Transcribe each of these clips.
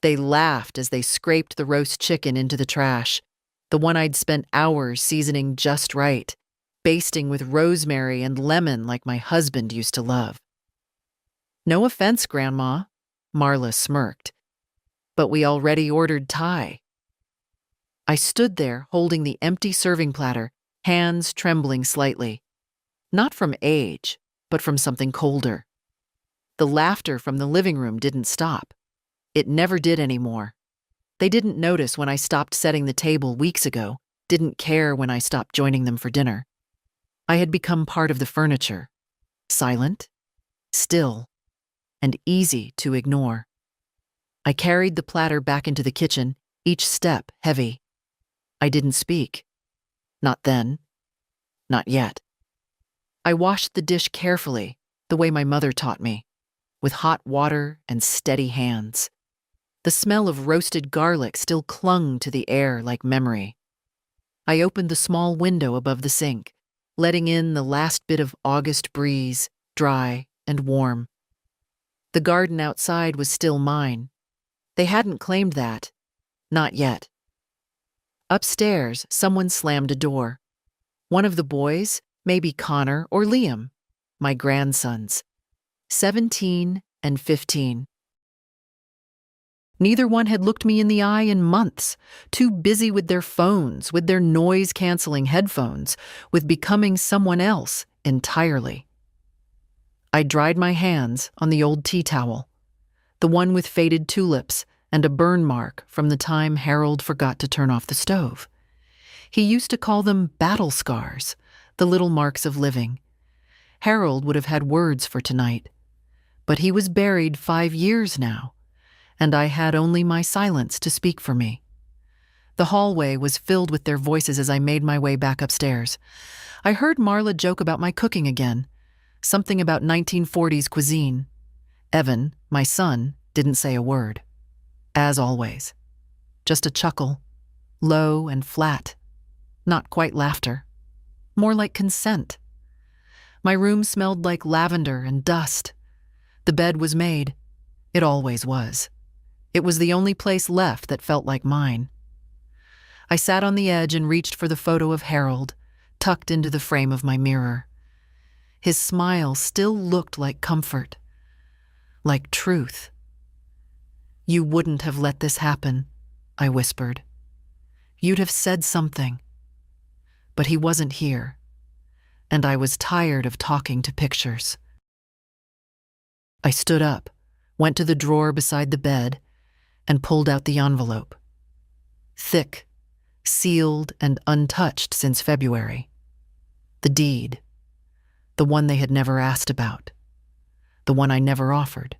They laughed as they scraped the roast chicken into the trash, the one I'd spent hours seasoning just right, basting with rosemary and lemon like my husband used to love. "No offense, Grandma," Marla smirked, "but we already ordered Thai." I stood there holding the empty serving platter, hands trembling slightly. Not from age, but from something colder. The laughter from the living room didn't stop. It never did anymore. They didn't notice when I stopped setting the table weeks ago, didn't care when I stopped joining them for dinner. I had become part of the furniture, silent, still, and easy to ignore. I carried the platter back into the kitchen, each step heavy. I didn't speak. Not then. Not yet. I washed the dish carefully, the way my mother taught me, with hot water and steady hands. The smell of roasted garlic still clung to the air like memory. I opened the small window above the sink, letting in the last bit of August breeze, dry and warm. The garden outside was still mine. They hadn't claimed that. Not yet. Upstairs, someone slammed a door. One of the boys, maybe Connor or Liam, my grandsons, 17 and 15. Neither one had looked me in the eye in months, too busy with their phones, with their noise-canceling headphones, with becoming someone else entirely. I dried my hands on the old tea towel, the one with faded tulips and a burn mark from the time Harold forgot to turn off the stove. He used to call them battle scars, the little marks of living. Harold would have had words for tonight, but he was buried 5 years now, and I had only my silence to speak for me. The hallway was filled with their voices as I made my way back upstairs. I heard Marla joke about my cooking again, something about 1940s cuisine. Evan, my son, didn't say a word. As always. Just a chuckle, low and flat. Not quite laughter. More like consent. My room smelled like lavender and dust. The bed was made. It always was. It was the only place left that felt like mine. I sat on the edge and reached for the photo of Harold, tucked into the frame of my mirror. His smile still looked like comfort, like truth. "You wouldn't have let this happen," I whispered. "You'd have said something." But he wasn't here, and I was tired of talking to pictures. I stood up, went to the drawer beside the bed, and pulled out the envelope. Thick, sealed and untouched since February. The deed. The one they had never asked about. The one I never offered.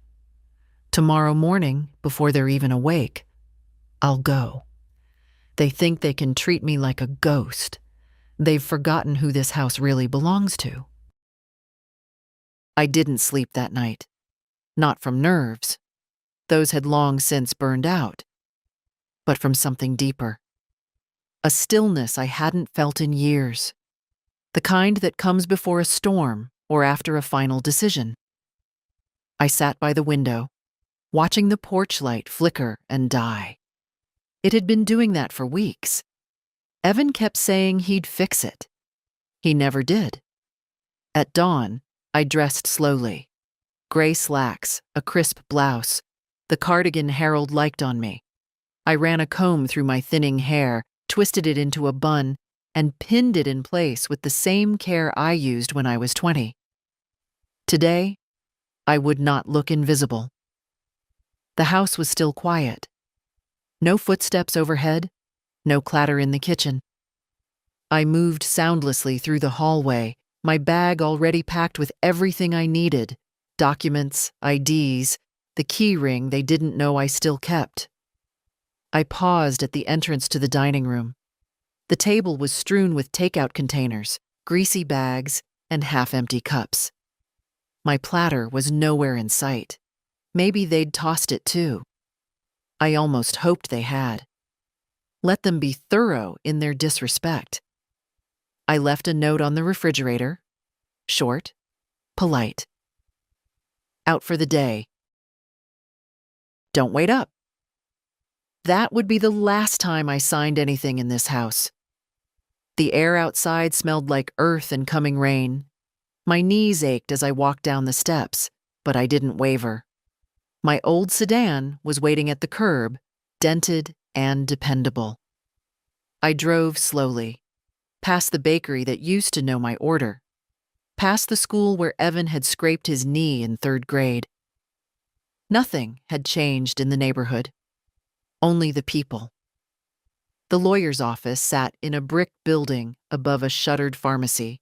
Tomorrow morning, before they're even awake, I'll go. They think they can treat me like a ghost. They've forgotten who this house really belongs to. I didn't sleep that night. Not from nerves. Those had long since burned out. But from something deeper. A stillness I hadn't felt in years. The kind that comes before a storm or after a final decision. I sat by the window, watching the porch light flicker and die. It had been doing that for weeks. Evan kept saying he'd fix it. He never did. At dawn, I dressed slowly. Gray slacks, a crisp blouse, the cardigan Harold liked on me. I ran a comb through my thinning hair, twisted it into a bun, and pinned it in place with the same care I used when I was 20. Today, I would not look invisible. The house was still quiet. No footsteps overhead, no clatter in the kitchen. I moved soundlessly through the hallway, my bag already packed with everything I needed, documents, IDs, the key ring they didn't know I still kept. I paused at the entrance to the dining room. The table was strewn with takeout containers, greasy bags, and half-empty cups. My platter was nowhere in sight. Maybe they'd tossed it too. I almost hoped they had. Let them be thorough in their disrespect. I left a note on the refrigerator. Short, polite. Out for the day. Don't wait up. That would be the last time I signed anything in this house. The air outside smelled like earth and coming rain. My knees ached as I walked down the steps, but I didn't waver. My old sedan was waiting at the curb, dented and dependable. I drove slowly, past the bakery that used to know my order, past the school where Evan had scraped his knee in 3rd grade. Nothing had changed in the neighborhood, only the people. The lawyer's office sat in a brick building above a shuttered pharmacy.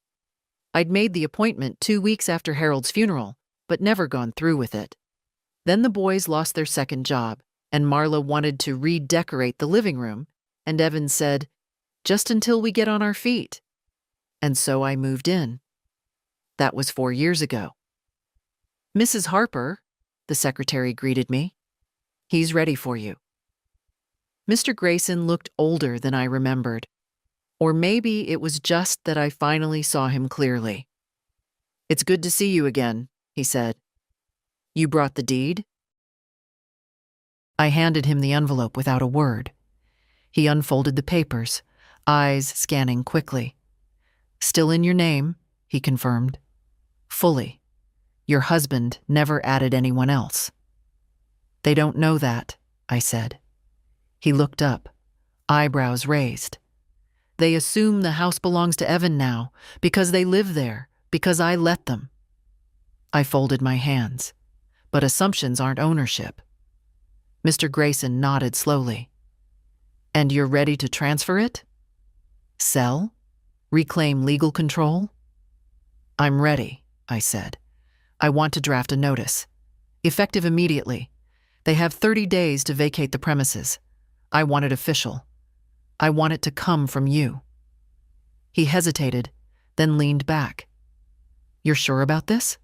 I'd made the appointment 2 weeks after Harold's funeral, but never gone through with it. Then the boys lost their second job, and Marla wanted to redecorate the living room, and Evan said, "Just until we get on our feet." And so I moved in. That was 4 years ago. "Mrs. Harper," the secretary greeted me. "He's ready for you." Mr. Grayson looked older than I remembered. Or maybe it was just that I finally saw him clearly. "It's good to see you again," he said. "You brought the deed?" I handed him the envelope without a word. He unfolded the papers, eyes scanning quickly. "Still in your name," he confirmed. "Fully. Your husband never added anyone else." "They don't know that," I said. He looked up, eyebrows raised. "They assume the house belongs to Evan now, because they live there, because I let them." I folded my hands. "But assumptions aren't ownership." Mr. Grayson nodded slowly. "And you're ready to transfer it? Sell? Reclaim legal control?" "I'm ready," I said. "I want to draft a notice. Effective immediately. They have 30 days to vacate the premises. I want it official. I want it to come from you." He hesitated, then leaned back. "You're sure about this?"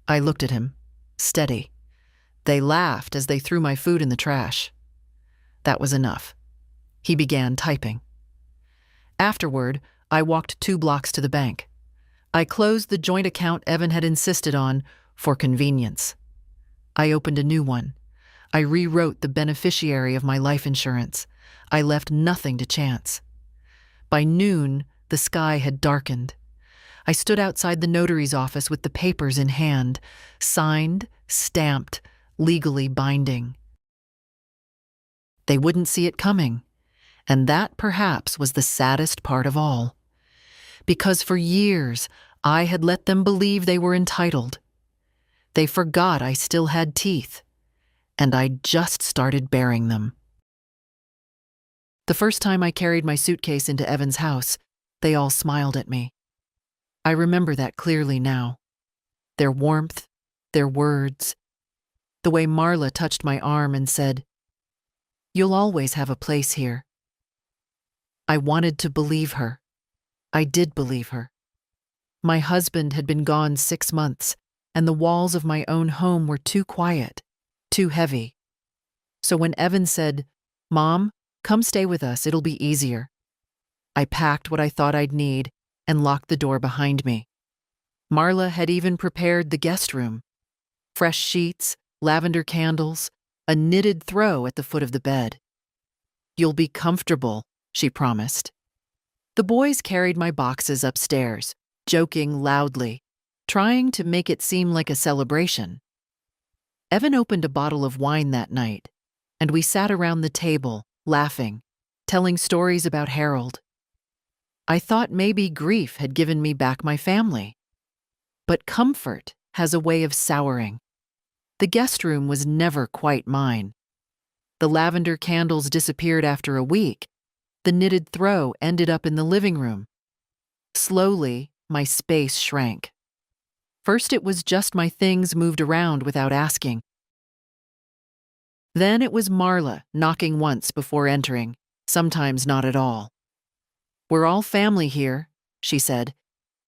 I looked at him, steady. They laughed as they threw my food in the trash. That was enough. He began typing. Afterward, I walked 2 blocks to the bank. I closed the joint account Evan had insisted on for convenience. I opened a new one. I rewrote the beneficiary of my life insurance. I left nothing to chance. By noon, the sky had darkened. I stood outside the notary's office with the papers in hand, signed, stamped, legally binding. They wouldn't see it coming, and that perhaps was the saddest part of all. Because for years, I had let them believe they were entitled. They forgot I still had teeth, and I'd just started bearing them. The first time I carried my suitcase into Evan's house, they all smiled at me. I remember that clearly now. Their warmth, their words, the way Marla touched my arm and said, "You'll always have a place here." I wanted to believe her. I did believe her. My husband had been gone 6 months, and the walls of my own home were too quiet, too heavy. So when Evan said, "Mom, come stay with us, it'll be easier," I packed what I thought I'd need and locked the door behind me. Marla had even prepared the guest room. Fresh sheets, lavender candles, a knitted throw at the foot of the bed. "You'll be comfortable," she promised. The boys carried my boxes upstairs, joking loudly, trying to make it seem like a celebration. Evan opened a bottle of wine that night, and we sat around the table, laughing, telling stories about Harold. I thought maybe grief had given me back my family. But comfort has a way of souring. The guest room was never quite mine. The lavender candles disappeared after a week. The knitted throw ended up in the living room. Slowly, my space shrank. First, it was just my things moved around without asking. Then it was Marla knocking once before entering, sometimes not at all. "We're all family here," she said,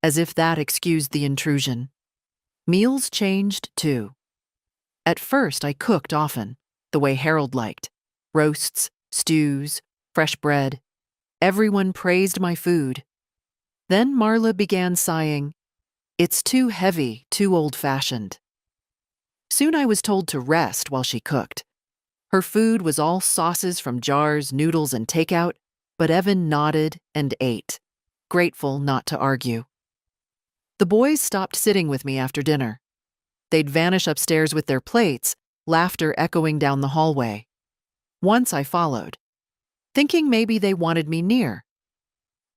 as if that excused the intrusion. Meals changed, too. At first, I cooked often, the way Harold liked. Roasts, stews, fresh bread. Everyone praised my food. Then Marla began sighing, "It's too heavy, too old-fashioned." Soon I was told to rest while she cooked. Her food was all sauces from jars, noodles, and takeout, but Evan nodded and ate, grateful not to argue. The boys stopped sitting with me after dinner. They'd vanish upstairs with their plates, laughter echoing down the hallway. Once I followed, thinking maybe they wanted me near.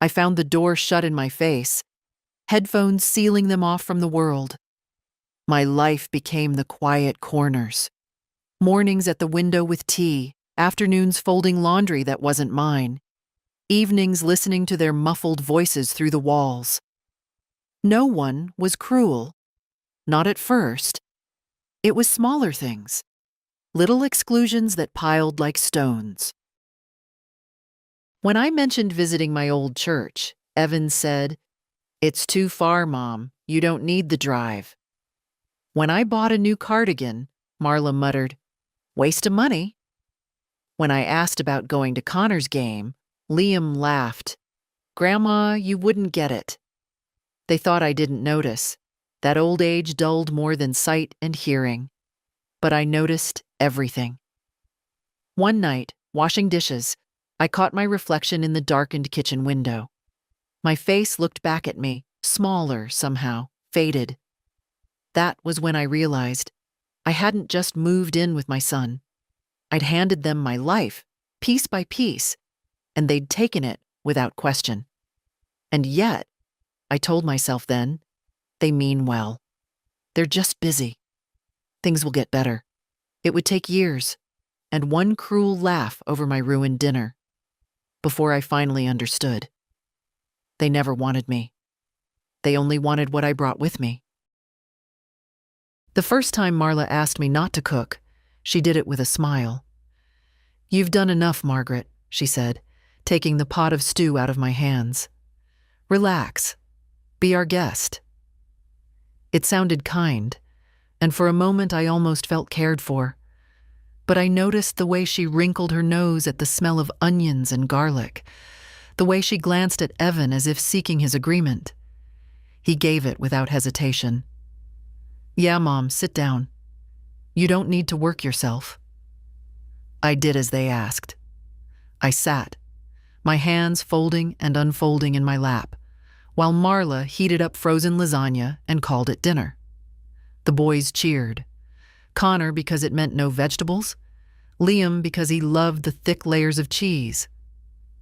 I found the door shut in my face, headphones sealing them off from the world. My life became the quiet corners. Mornings at the window with tea, afternoons folding laundry that wasn't mine, evenings listening to their muffled voices through the walls. No one was cruel. Not at first. It was smaller things, little exclusions that piled like stones. When I mentioned visiting my old church, Evan said, "It's too far, Mom. You don't need the drive." When I bought a new cardigan, Marla muttered, "Waste of money." When I asked about going to Connor's game, Liam laughed. "Grandma, you wouldn't get it." They thought I didn't notice. That old age dulled more than sight and hearing. But I noticed everything. One night, washing dishes, I caught my reflection in the darkened kitchen window. My face looked back at me, smaller somehow, faded. That was when I realized I hadn't just moved in with my son. I'd handed them my life, piece by piece, and they'd taken it without question. And yet, I told myself then, they mean well. They're just busy. Things will get better. It would take years, and one cruel laugh over my ruined dinner, before I finally understood. They never wanted me. They only wanted what I brought with me. The first time Marla asked me not to cook, she did it with a smile. "You've done enough, Margaret," she said, taking the pot of stew out of my hands. "Relax. Be our guest." It sounded kind, and for a moment I almost felt cared for. But I noticed the way she wrinkled her nose at the smell of onions and garlic, the way she glanced at Evan as if seeking his agreement. He gave it without hesitation. "Yeah, Mom, sit down. You don't need to work yourself." I did as they asked. I sat, my hands folding and unfolding in my lap, while Marla heated up frozen lasagna and called it dinner. The boys cheered. Connor because it meant no vegetables, Liam because he loved the thick layers of cheese.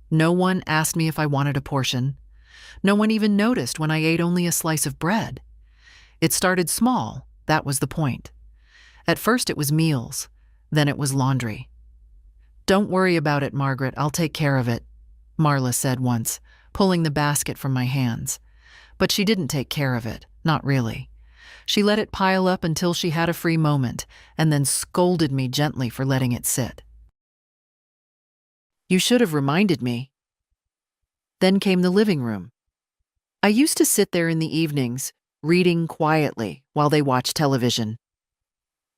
No one asked me if I wanted a portion. No one even noticed when I ate only a slice of bread. It started small, that was the point. At first it was meals, then it was laundry. "Don't worry about it, Margaret, I'll take care of it," Marla said once, pulling the basket from my hands. But she didn't take care of it, not really. She let it pile up until she had a free moment, and then scolded me gently for letting it sit. "You should have reminded me." Then came the living room. I used to sit there in the evenings, reading quietly while they watched television.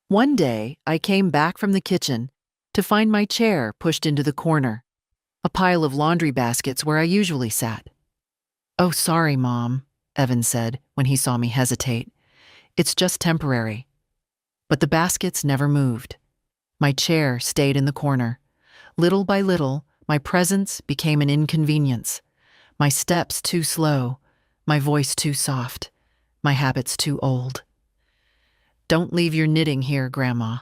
One day, I came back from the kitchen to find my chair pushed into the corner, a pile of laundry baskets where I usually sat. "Oh, sorry, Mom," Evan said when he saw me hesitate. "It's just temporary." But the baskets never moved. My chair stayed in the corner. Little by little, my presence became an inconvenience. My steps too slow, my voice too soft, my habits too old. "Don't leave your knitting here, Grandma,"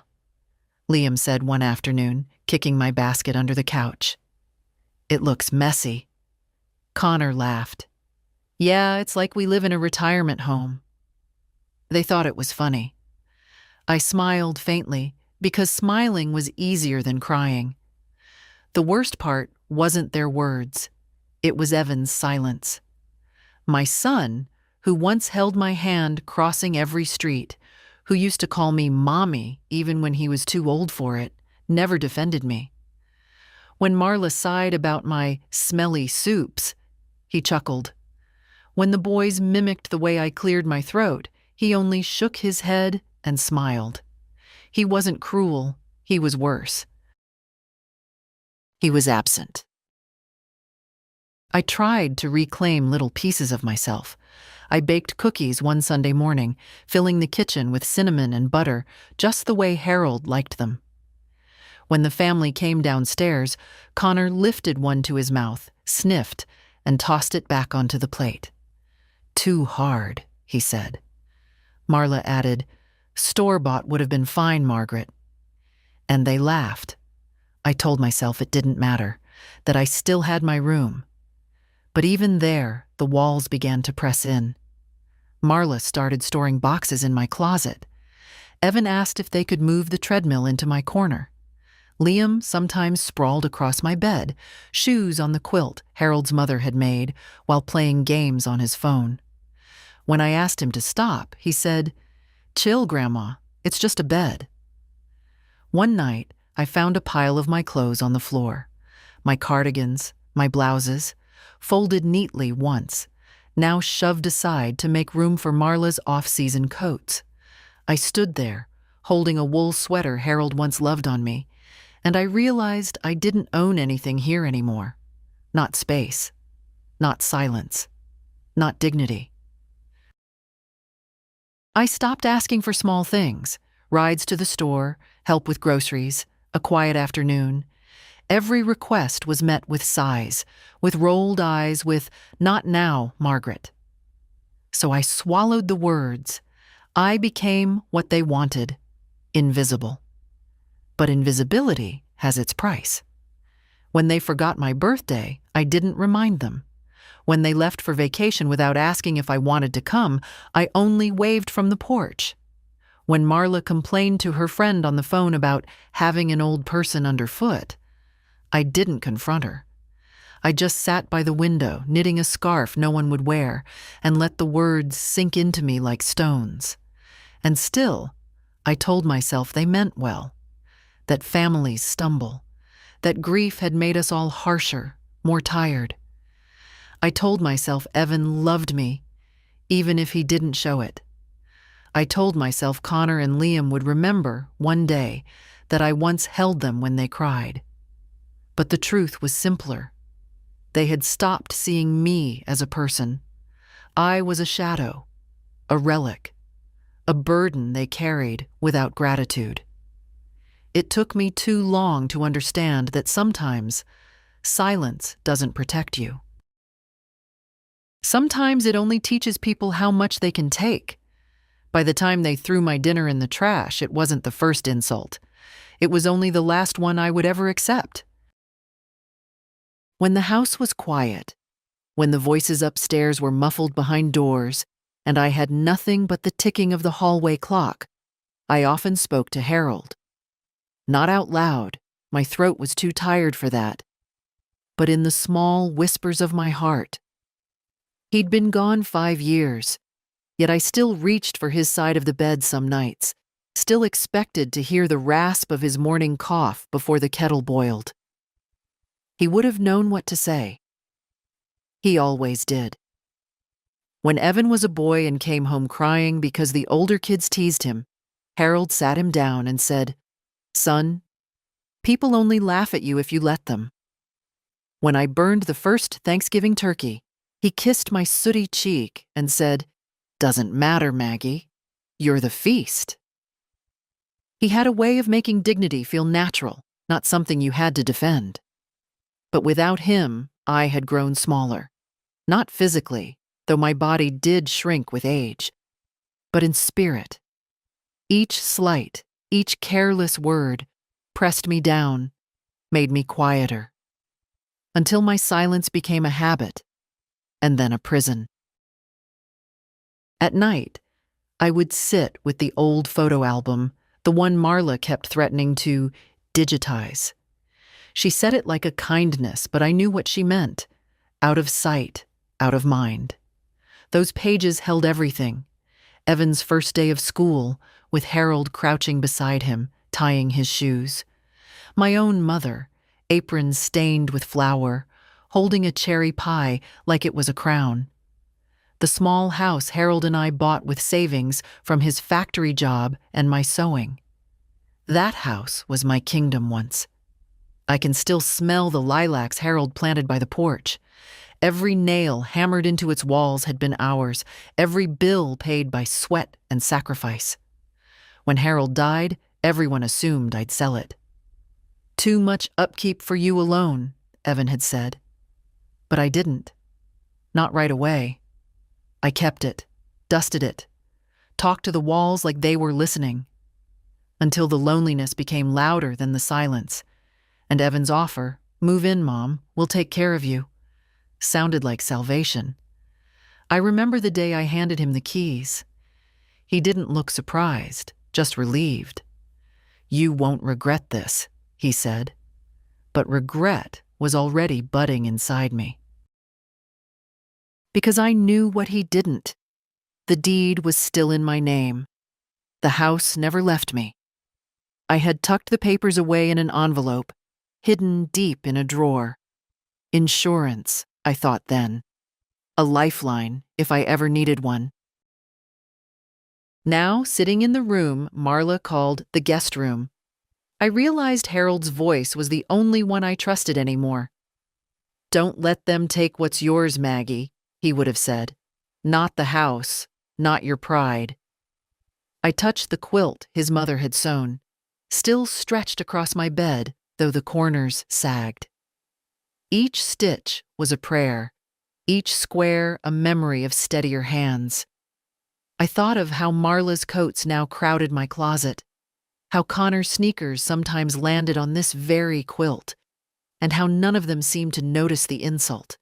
Liam said one afternoon, kicking my basket under the couch. "It looks messy." Connor laughed. "Yeah, it's like we live in a retirement home." They thought it was funny. I smiled faintly because smiling was easier than crying. The worst part wasn't their words. It was Evan's silence. My son, who once held my hand crossing every street, who used to call me Mommy even when he was too old for it, never defended me. When Marla sighed about my smelly soups, he chuckled. When the boys mimicked the way I cleared my throat, he only shook his head and smiled. He wasn't cruel, he was worse. He was absent. I tried to reclaim little pieces of myself. I baked cookies one Sunday morning, filling the kitchen with cinnamon and butter, just the way Harold liked them. When the family came downstairs, Connor lifted one to his mouth, sniffed, and tossed it back onto the plate. "Too hard," he said. Marla added, "Store-bought would have been fine, Margaret." And they laughed. I told myself it didn't matter, that I still had my room. But even there, the walls began to press in. Marla started storing boxes in my closet. Evan asked if they could move the treadmill into my corner. Liam sometimes sprawled across my bed, shoes on the quilt Harold's mother had made, while playing games on his phone. When I asked him to stop, he said, "Chill, Grandma, it's just a bed." One night, I found a pile of my clothes on the floor. My cardigans, my blouses, folded neatly once, now shoved aside to make room for Marla's off-season coats. I stood there, holding a wool sweater Harold once loved on me, and I realized I didn't own anything here anymore. Not space, not silence, not dignity. I stopped asking for small things, rides to the store, help with groceries, a quiet afternoon. Every request was met with sighs, with rolled eyes, with "Not now, Margaret." So I swallowed the words. I became what they wanted, invisible. But invisibility has its price. When they forgot my birthday, I didn't remind them. When they left for vacation without asking if I wanted to come, I only waved from the porch. When Marla complained to her friend on the phone about having an old person underfoot, I didn't confront her. I just sat by the window, knitting a scarf no one would wear, and let the words sink into me like stones. And still, I told myself they meant well, that families stumble, that grief had made us all harsher, more tired. I told myself Evan loved me, even if he didn't show it. I told myself Connor and Liam would remember, one day, that I once held them when they cried. But the truth was simpler. They had stopped seeing me as a person. I was a shadow, a relic, a burden they carried without gratitude. It took me too long to understand that sometimes silence doesn't protect you. Sometimes it only teaches people how much they can take. By the time they threw my dinner in the trash, it wasn't the first insult. It was only the last one I would ever accept. When the house was quiet, when the voices upstairs were muffled behind doors, and I had nothing but the ticking of the hallway clock, I often spoke to Harold. Not out loud, my throat was too tired for that, but in the small whispers of my heart. He'd been gone 5 years, yet I still reached for his side of the bed some nights, still expected to hear the rasp of his morning cough before the kettle boiled. He would have known what to say. He always did. When Evan was a boy and came home crying because the older kids teased him, Harold sat him down and said, "Son, people only laugh at you if you let them." When I burned the first Thanksgiving turkey, he kissed my sooty cheek and said, "Doesn't matter, Maggie. You're the feast." He had a way of making dignity feel natural, not something you had to defend. But without him, I had grown smaller. Not physically, though my body did shrink with age, but in spirit. Each slight, each careless word pressed me down, made me quieter, until my silence became a habit, and then a prison. At night, I would sit with the old photo album, the one Marla kept threatening to digitize. She said it like a kindness, but I knew what she meant. Out of sight, out of mind. Those pages held everything. Evan's first day of school, with Harold crouching beside him, tying his shoes. My own mother, apron stained with flour, holding a cherry pie like it was a crown. The small house Harold and I bought with savings from his factory job and my sewing. That house was my kingdom once. I can still smell the lilacs Harold planted by the porch. Every nail hammered into its walls had been ours, every bill paid by sweat and sacrifice. When Harold died, everyone assumed I'd sell it. Too much upkeep for you alone, Evan had said. But I didn't. Not right away. I kept it, dusted it, talked to the walls like they were listening, until the loneliness became louder than the silence, and Evan's offer, "Move in, Mom, we'll take care of you," sounded like salvation. I remember the day I handed him the keys. He didn't look surprised, just relieved. "You won't regret this," he said. But regret was already budding inside me. Because I knew what he didn't. The deed was still in my name. The house never left me. I had tucked the papers away in an envelope, hidden deep in a drawer. Insurance, I thought then. A lifeline, if I ever needed one. Now, sitting in the room Marla called the guest room, I realized Harold's voice was the only one I trusted anymore. "Don't let them take what's yours, Maggie," he would have said. "Not the house, not your pride." I touched the quilt his mother had sewn, still stretched across my bed, though the corners sagged. Each stitch was a prayer, each square a memory of steadier hands. I thought of how Marla's coats now crowded my closet, how Connor's sneakers sometimes landed on this very quilt, and how none of them seemed to notice the insult.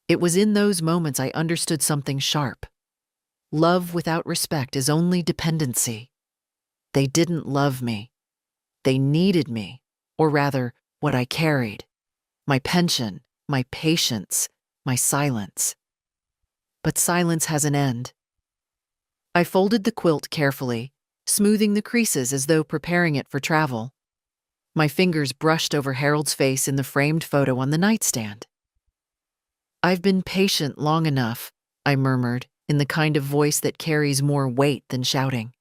It was in those moments I understood something sharp. Love without respect is only dependency. They didn't love me. They needed me, or rather, what I carried. My pension, my patience, my silence. But silence has an end. I folded the quilt carefully, smoothing the creases as though preparing it for travel. My fingers brushed over Harold's face in the framed photo on the nightstand. "I've been patient long enough," I murmured, in the kind of voice that carries more weight than shouting.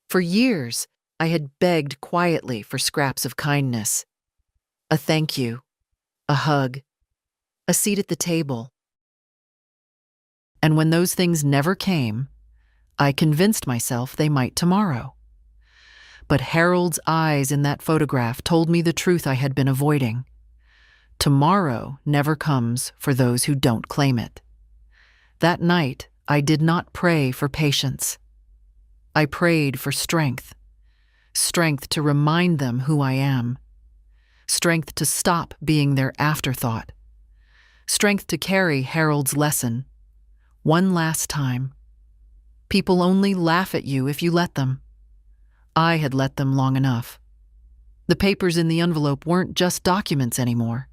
For years, I had begged quietly for scraps of kindness. A thank you, a hug, a seat at the table. And when those things never came, I convinced myself they might tomorrow. But Harold's eyes in that photograph told me the truth I had been avoiding. Tomorrow never comes for those who don't claim it. That night, I did not pray for patience. I prayed for strength. Strength to remind them who I am. Strength to stop being their afterthought. Strength to carry Harold's lesson. One last time. People only laugh at you if you let them. I had let them long enough. The papers in the envelope weren't just documents anymore.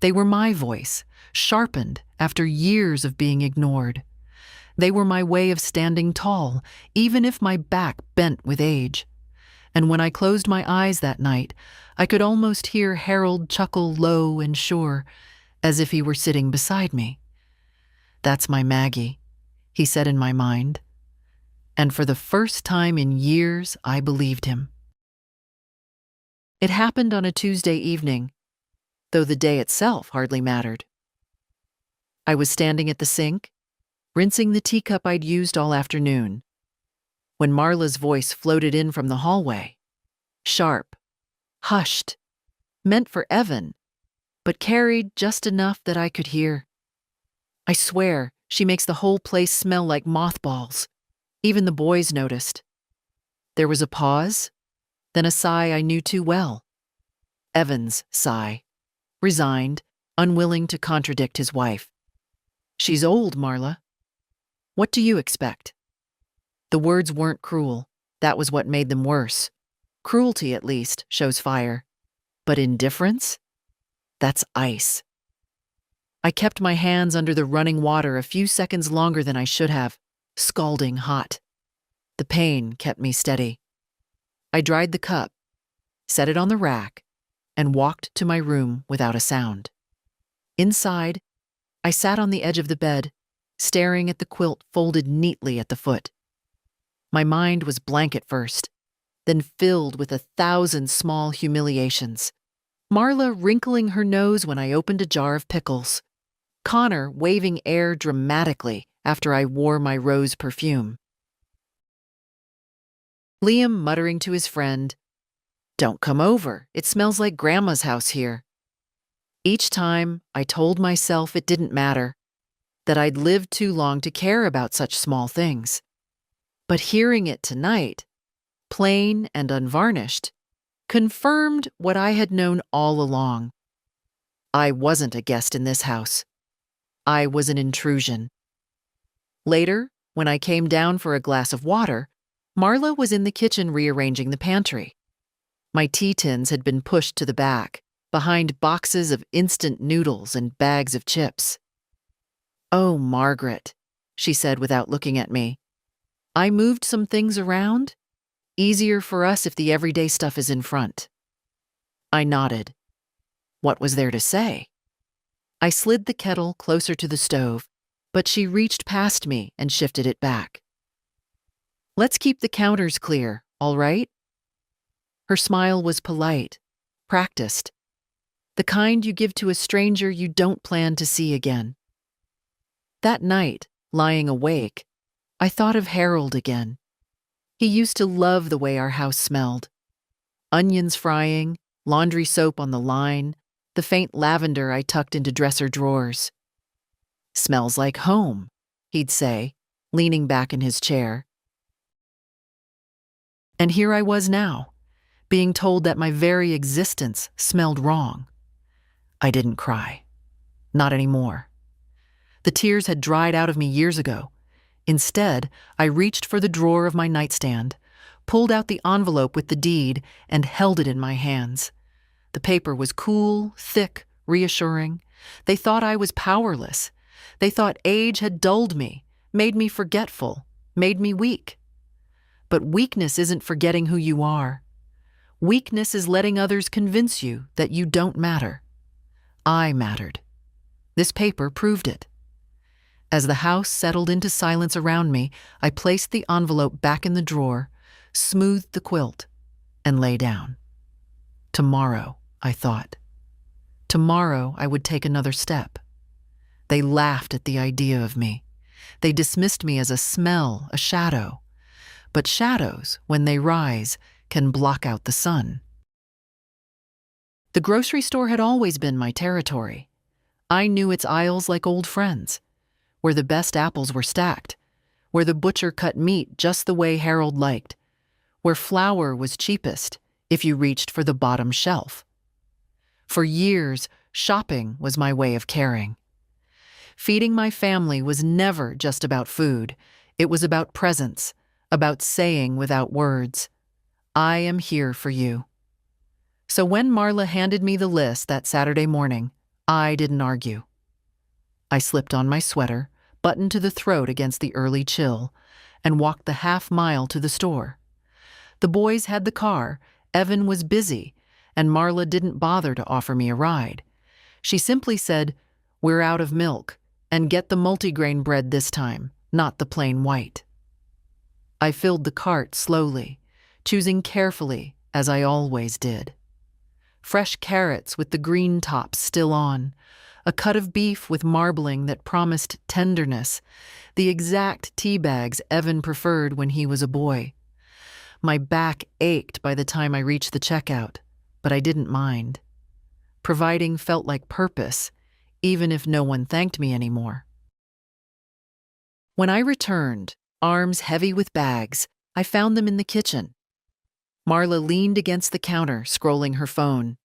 They were my voice, sharpened after years of being ignored. They were my way of standing tall, even if my back bent with age. And when I closed my eyes that night, I could almost hear Harold chuckle low and sure, as if he were sitting beside me. "That's my Maggie," he said in my mind. And for the first time in years, I believed him. It happened on a Tuesday evening, though the day itself hardly mattered. I was standing at the sink, rinsing the teacup I'd used all afternoon, when Marla's voice floated in from the hallway. Sharp, hushed, meant for Evan, but carried just enough that I could hear. I swear, she makes the whole place smell like mothballs. Even the boys noticed. There was a pause, then a sigh I knew too well. Evan's sigh, resigned, unwilling to contradict his wife. "She's old, Marla. What do you expect?" The words weren't cruel. That was what made them worse. Cruelty, at least, shows fire. But indifference? That's ice. I kept my hands under the running water a few seconds longer than I should have, scalding hot. The pain kept me steady. I dried the cup, set it on the rack, and walked to my room without a sound. Inside, I sat on the edge of the bed, staring at the quilt folded neatly at the foot. My mind was blank at first, then filled with 1,000 small humiliations. Marla wrinkling her nose when I opened a jar of pickles. Connor waving air dramatically after I wore my rose perfume. Liam muttering to his friend, Don't come over. It smells like Grandma's house here. Each time, I told myself it didn't matter, that I'd lived too long to care about such small things. But hearing it tonight, plain and unvarnished, confirmed what I had known all along. I wasn't a guest in this house. I was an intrusion. Later, when I came down for a glass of water, Marla was in the kitchen rearranging the pantry. My tea tins had been pushed to the back, behind boxes of instant noodles and bags of chips. "Oh, Margaret," she said without looking at me. "I moved some things around. Easier for us if the everyday stuff is in front." I nodded. What was there to say? I slid the kettle closer to the stove, but she reached past me and shifted it back. "Let's keep the counters clear, all right?" Her smile was polite, practiced, the kind you give to a stranger you don't plan to see again. That night, lying awake, I thought of Harold again. He used to love the way our house smelled. Onions frying, laundry soap on the line, the faint lavender I tucked into dresser drawers. "Smells like home," he'd say, leaning back in his chair. And here I was now, being told that my very existence smelled wrong. I didn't cry. Not anymore. The tears had dried out of me years ago. Instead, I reached for the drawer of my nightstand, pulled out the envelope with the deed, and held it in my hands. The paper was cool, thick, reassuring. They thought I was powerless. They thought age had dulled me, made me forgetful, made me weak. But weakness isn't forgetting who you are. Weakness is letting others convince you that you don't matter. I mattered. This paper proved it. As the house settled into silence around me, I placed the envelope back in the drawer, smoothed the quilt, and lay down. Tomorrow, I thought. Tomorrow I would take another step. They laughed at the idea of me. They dismissed me as a smell, a shadow. But shadows, when they rise, can block out the sun. The grocery store had always been my territory. I knew its aisles like old friends, where the best apples were stacked, where the butcher cut meat just the way Harold liked, where flour was cheapest if you reached for the bottom shelf. For years, shopping was my way of caring. Feeding my family was never just about food. It was about presence, about saying without words, "I am here for you." So when Marla handed me the list that Saturday morning, I didn't argue. I slipped on my sweater, buttoned to the throat against the early chill, and walked the half-mile to the store. The boys had the car, Evan was busy, and Marla didn't bother to offer me a ride. She simply said, "We're out of milk, and get the multigrain bread this time, not the plain white." I filled the cart slowly, choosing carefully, as I always did. Fresh carrots with the green tops still on, a cut of beef with marbling that promised tenderness, the exact tea bags Evan preferred when he was a boy. My back ached by the time I reached the checkout, but I didn't mind. Providing felt like purpose, even if no one thanked me anymore. When I returned, arms heavy with bags, I found them in the kitchen. Marla leaned against the counter, scrolling her phone.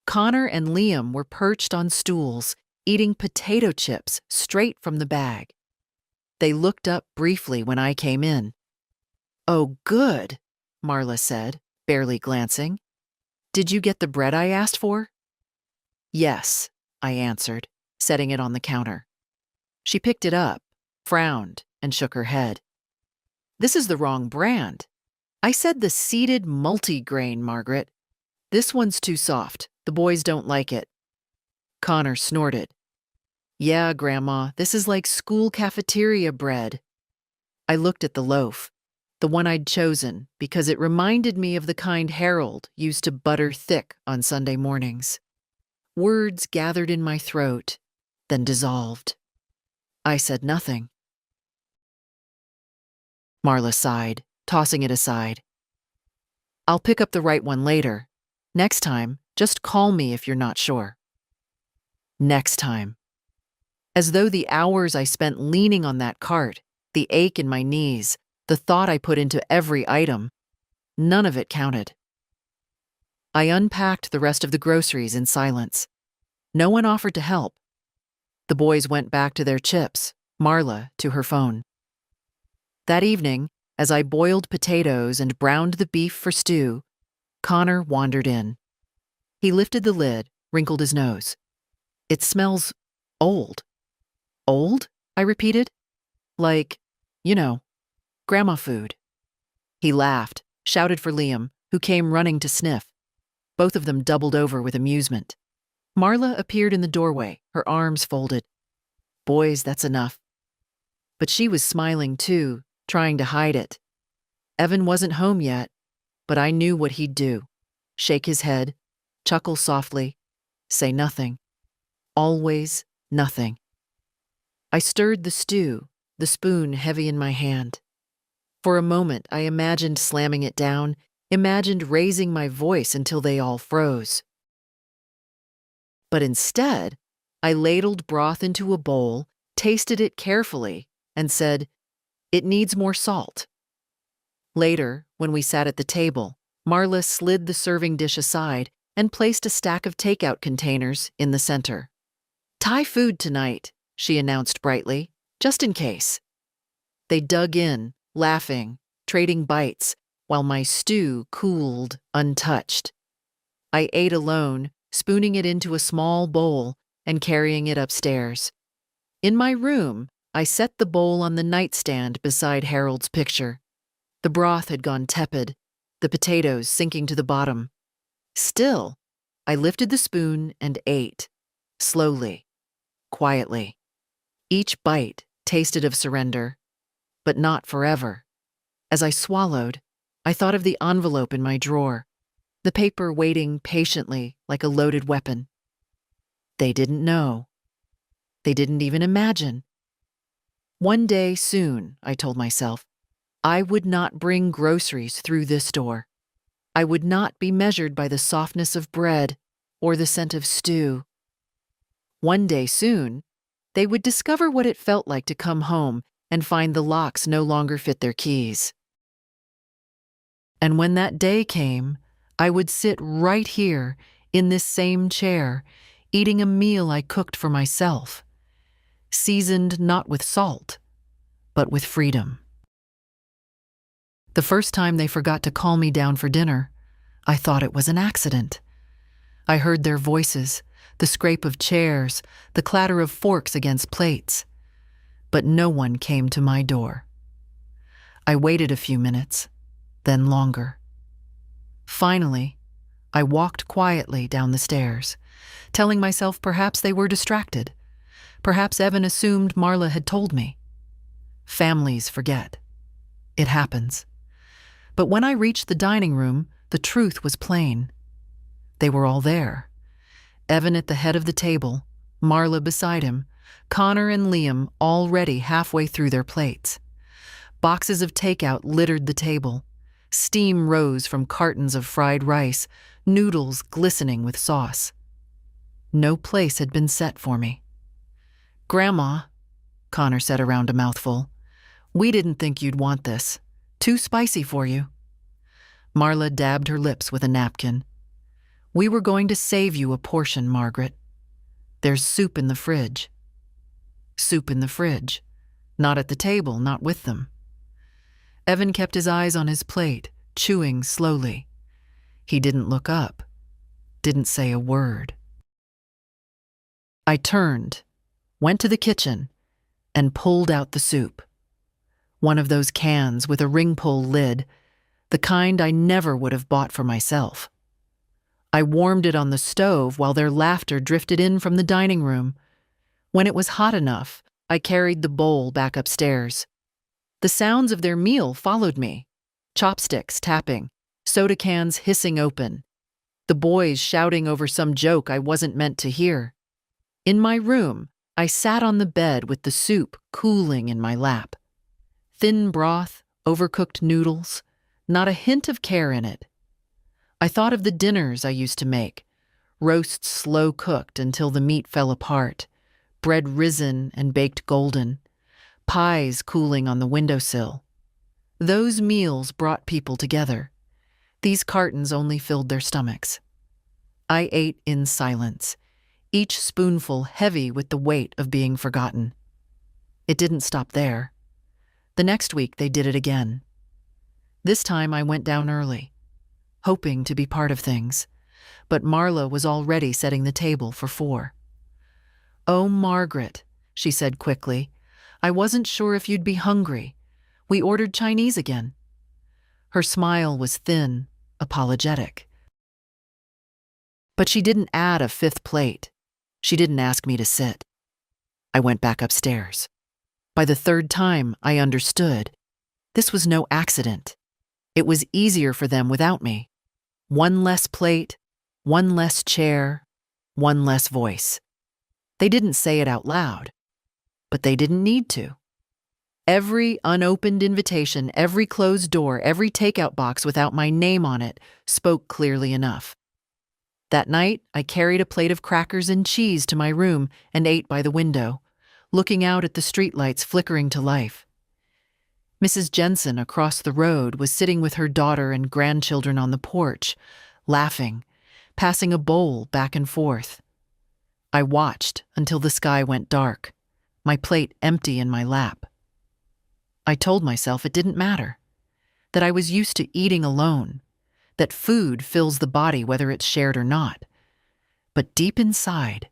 Connor and Liam were perched on stools, eating potato chips straight from the bag. They looked up briefly when I came in. "Oh, good," Marla said, barely glancing. "Did you get the bread I asked for?" "Yes," I answered, setting it on the counter. She picked it up, frowned, and shook her head. "This is the wrong brand. I said the seeded multigrain, Margaret. This one's too soft. The boys don't like it." Connor snorted. "Yeah, Grandma, this is like school cafeteria bread." I looked at the loaf, the one I'd chosen, because it reminded me of the kind Harold used to butter thick on Sunday mornings. Words gathered in my throat, then dissolved. I said nothing. Marla sighed, tossing it aside. I'll pick up the right one later. Next time, just call me if you're not sure. Next time. As though the hours I spent leaning on that cart, the ache in my knees, the thought I put into every item, none of it counted. I unpacked the rest of the groceries in silence. No one offered to help. The boys went back to their chips, Marla to her phone. That evening, as I boiled potatoes and browned the beef for stew, Connor wandered in. He lifted the lid, wrinkled his nose. It smells old. Old? I repeated. Like, grandma food. He laughed, shouted for Liam, who came running to sniff. Both of them doubled over with amusement. Marla appeared in the doorway, her arms folded. Boys, that's enough. But she was smiling too, trying to hide it. Evan wasn't home yet, but I knew what he'd do. Shake his head, chuckle softly, say nothing. Always nothing. I stirred the stew, the spoon heavy in my hand. For a moment, I imagined slamming it down, imagined raising my voice until they all froze. But instead, I ladled broth into a bowl, tasted it carefully, and said, "It needs more salt." Later, when we sat at the table, Marla slid the serving dish aside and placed a stack of takeout containers in the center. "Thai food tonight," she announced brightly, "just in case." They dug in, laughing, trading bites, while my stew cooled, untouched. I ate alone, spooning it into a small bowl and carrying it upstairs. In my room, I set the bowl on the nightstand beside Harold's picture. The broth had gone tepid, the potatoes sinking to the bottom. Still, I lifted the spoon and ate, slowly, quietly. Each bite tasted of surrender, but not forever. As I swallowed, I thought of the envelope in my drawer, the paper waiting patiently like a loaded weapon. They didn't know. They didn't even imagine. One day soon, I told myself, I would not bring groceries through this door. I would not be measured by the softness of bread or the scent of stew. One day soon, they would discover what it felt like to come home and find the locks no longer fit their keys. And when that day came, I would sit right here in this same chair, eating a meal I cooked for myself, seasoned not with salt, but with freedom. The first time they forgot to call me down for dinner, I thought it was an accident. I heard their voices, the scrape of chairs, the clatter of forks against plates. But no one came to my door. I waited a few minutes, then longer. Finally, I walked quietly down the stairs, telling myself perhaps they were distracted. Perhaps Evan assumed Marla had told me. Families forget. It happens. But when I reached the dining room, the truth was plain. They were all there. Evan at the head of the table, Marla beside him, Connor and Liam already halfway through their plates. Boxes of takeout littered the table. Steam rose from cartons of fried rice, noodles glistening with sauce. No place had been set for me. "Grandma," Connor said around a mouthful, "we didn't think you'd want this. Too spicy for you." Marla dabbed her lips with a napkin. "We were going to save you a portion, Margaret. There's soup in the fridge." Soup in the fridge. Not at the table, not with them. Evan kept his eyes on his plate, chewing slowly. He didn't look up, didn't say a word. I turned, went to the kitchen, and pulled out the soup. One of those cans with a ring-pull lid, the kind I never would have bought for myself. I warmed it on the stove while their laughter drifted in from the dining room. When it was hot enough, I carried the bowl back upstairs. The sounds of their meal followed me. Chopsticks tapping, soda cans hissing open. The boys shouting over some joke I wasn't meant to hear. In my room, I sat on the bed with the soup cooling in my lap. Thin broth, overcooked noodles, not a hint of care in it, I thought of the dinners I used to make, roasts slow cooked until the meat fell apart, bread risen and baked golden, pies cooling on the windowsill. Those meals brought people together. These cartons only filled their stomachs. I ate in silence, each spoonful heavy with the weight of being forgotten. It didn't stop there. The next week they did it again. This time I went down early, hoping to be part of things, but Marla was already setting the table for 4. "Oh, Margaret," she said quickly, "I wasn't sure if you'd be hungry. We ordered Chinese again." Her smile was thin, apologetic. But she didn't add a 5th plate. She didn't ask me to sit. I went back upstairs. By the 3rd time, I understood. This was no accident. It was easier for them without me. 1 less plate, 1 less chair, 1 less voice. They didn't say it out loud, but they didn't need to. Every unopened invitation, every closed door, every takeout box without my name on it spoke clearly enough. That night, I carried a plate of crackers and cheese to my room and ate by the window, looking out at the streetlights flickering to life. Mrs. Jensen across the road was sitting with her daughter and grandchildren on the porch, laughing, passing a bowl back and forth. I watched until the sky went dark, my plate empty in my lap. I told myself it didn't matter, that I was used to eating alone, that food fills the body whether it's shared or not. But deep inside,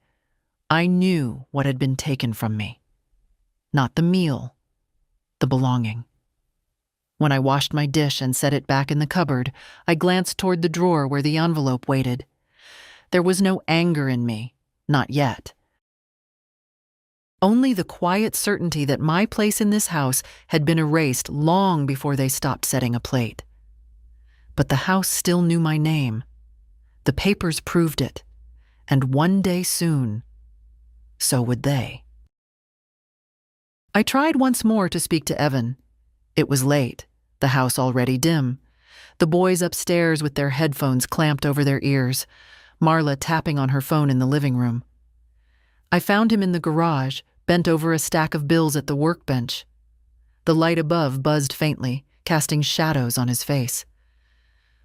I knew what had been taken from me. Not the meal, the belonging. When I washed my dish and set it back in the cupboard, I glanced toward the drawer where the envelope waited. There was no anger in me, not yet. Only the quiet certainty that my place in this house had been erased long before they stopped setting a plate. But the house still knew my name. The papers proved it. And one day soon, so would they. I tried once more to speak to Evan. It was late, the house already dim, the boys upstairs with their headphones clamped over their ears, Marla tapping on her phone in the living room. I found him in the garage, bent over a stack of bills at the workbench. The light above buzzed faintly, casting shadows on his face.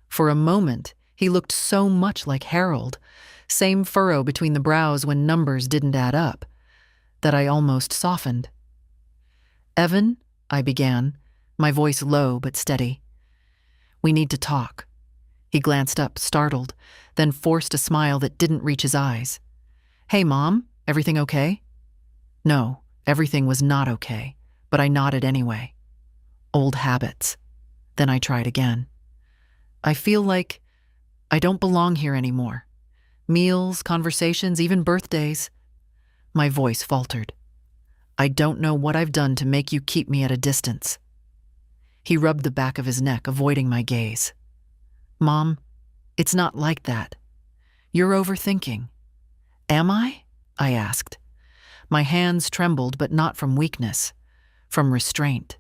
For a moment, he looked so much like Harold, same furrow between the brows when numbers didn't add up, that I almost softened. "Evan," I began, my voice low but steady. "We need to talk." He glanced up, startled, then forced a smile that didn't reach his eyes. "Hey, Mom, everything okay?" No, everything was not okay, but I nodded anyway. Old habits. Then I tried again. "I feel like I don't belong here anymore. Meals, conversations, even birthdays." My voice faltered. "I don't know what I've done to make you keep me at a distance." He rubbed the back of his neck, avoiding my gaze. "Mom, it's not like that. You're overthinking." "Am I?" I asked. My hands trembled, but not from weakness, from restraint.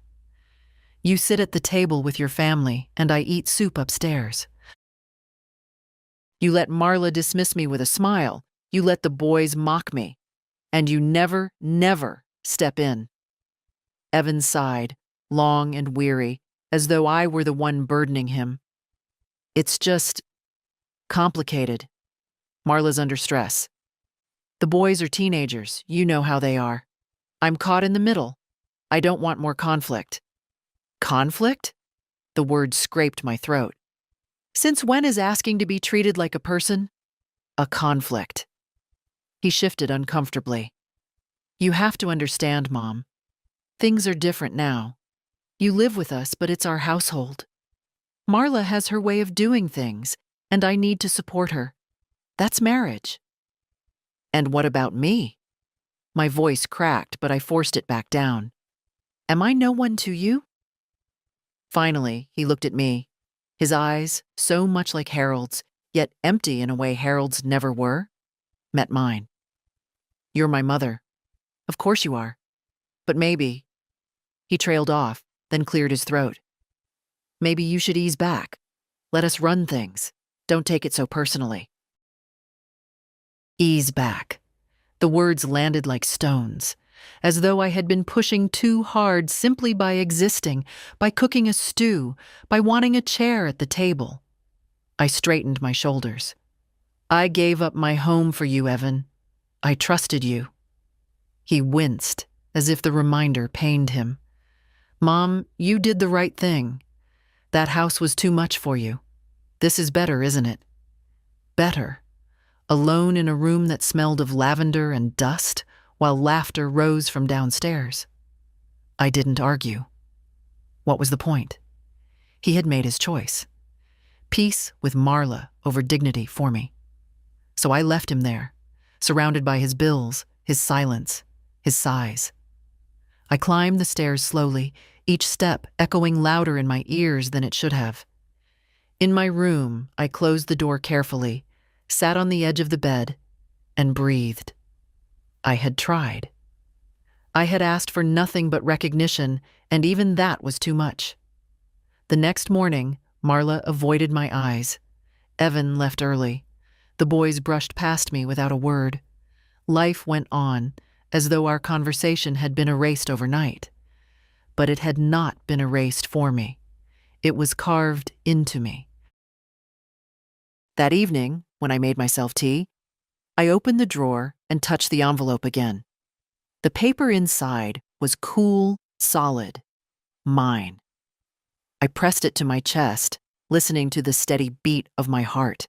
"You sit at the table with your family, and I eat soup upstairs. You let Marla dismiss me with a smile. You let the boys mock me. And you never, never step in." Evan sighed, long and weary, as though I were the one burdening him. "It's just complicated. Marla's under stress. The boys are teenagers, you know how they are. I'm caught in the middle. I don't want more conflict." "Conflict?" The word scraped my throat. "Since when is asking to be treated like a person a conflict?" He shifted uncomfortably. "You have to understand, Mom. Things are different now. You live with us, but it's our household. Marla has her way of doing things, and I need to support her. That's marriage." "And what about me?" My voice cracked, but I forced it back down. "Am I no one to you?" Finally, he looked at me, his eyes, so much like Harold's, yet empty in a way Harold's never were, met mine. "You're my mother. Of course you are. But maybe—" He trailed off, then cleared his throat. "Maybe you should ease back. Let us run things. Don't take it so personally. Ease back. The words landed like stones, as though I had been pushing too hard simply by existing, by cooking a stew, by wanting a chair at the table. I straightened my shoulders. I gave up my home for you, Evan. I trusted you. He winced, as if the reminder pained him. Mom, you did the right thing. That house was too much for you. This is better, isn't it? Better. Alone in a room that smelled of lavender and dust, while laughter rose from downstairs. I didn't argue. What was the point? He had made his choice. Peace with Marla over dignity for me. So I left him there, surrounded by his bills, his silence, his sighs. I climbed the stairs slowly, each step echoing louder in my ears than it should have. In my room, I closed the door carefully, sat on the edge of the bed, and breathed. I had tried. I had asked for nothing but recognition, and even that was too much. The next morning, Marla avoided my eyes. Evan left early. The boys brushed past me without a word. Life went on, as though our conversation had been erased overnight. But it had not been erased for me. It was carved into me. That evening, when I made myself tea, I opened the drawer and touched the envelope again. The paper inside was cool, solid, mine. I pressed it to my chest, listening to the steady beat of my heart.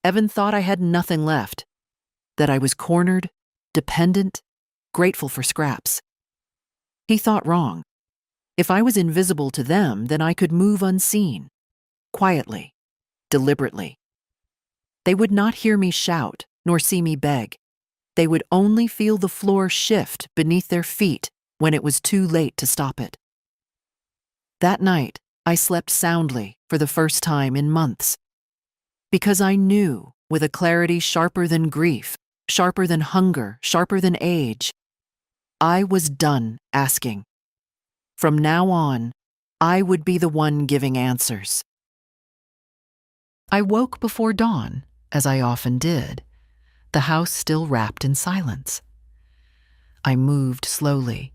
Evan thought I had nothing left, that I was cornered, dependent, grateful for scraps. He thought wrong. If I was invisible to them, then I could move unseen, quietly, deliberately. They would not hear me shout, nor see me beg. They would only feel the floor shift beneath their feet when it was too late to stop it. That night, I slept soundly for the first time in months, because I knew, with a clarity sharper than grief, sharper than hunger, sharper than age, I was done asking. From now on, I would be the one giving answers. I woke before dawn, as I often did, the house still wrapped in silence. I moved slowly,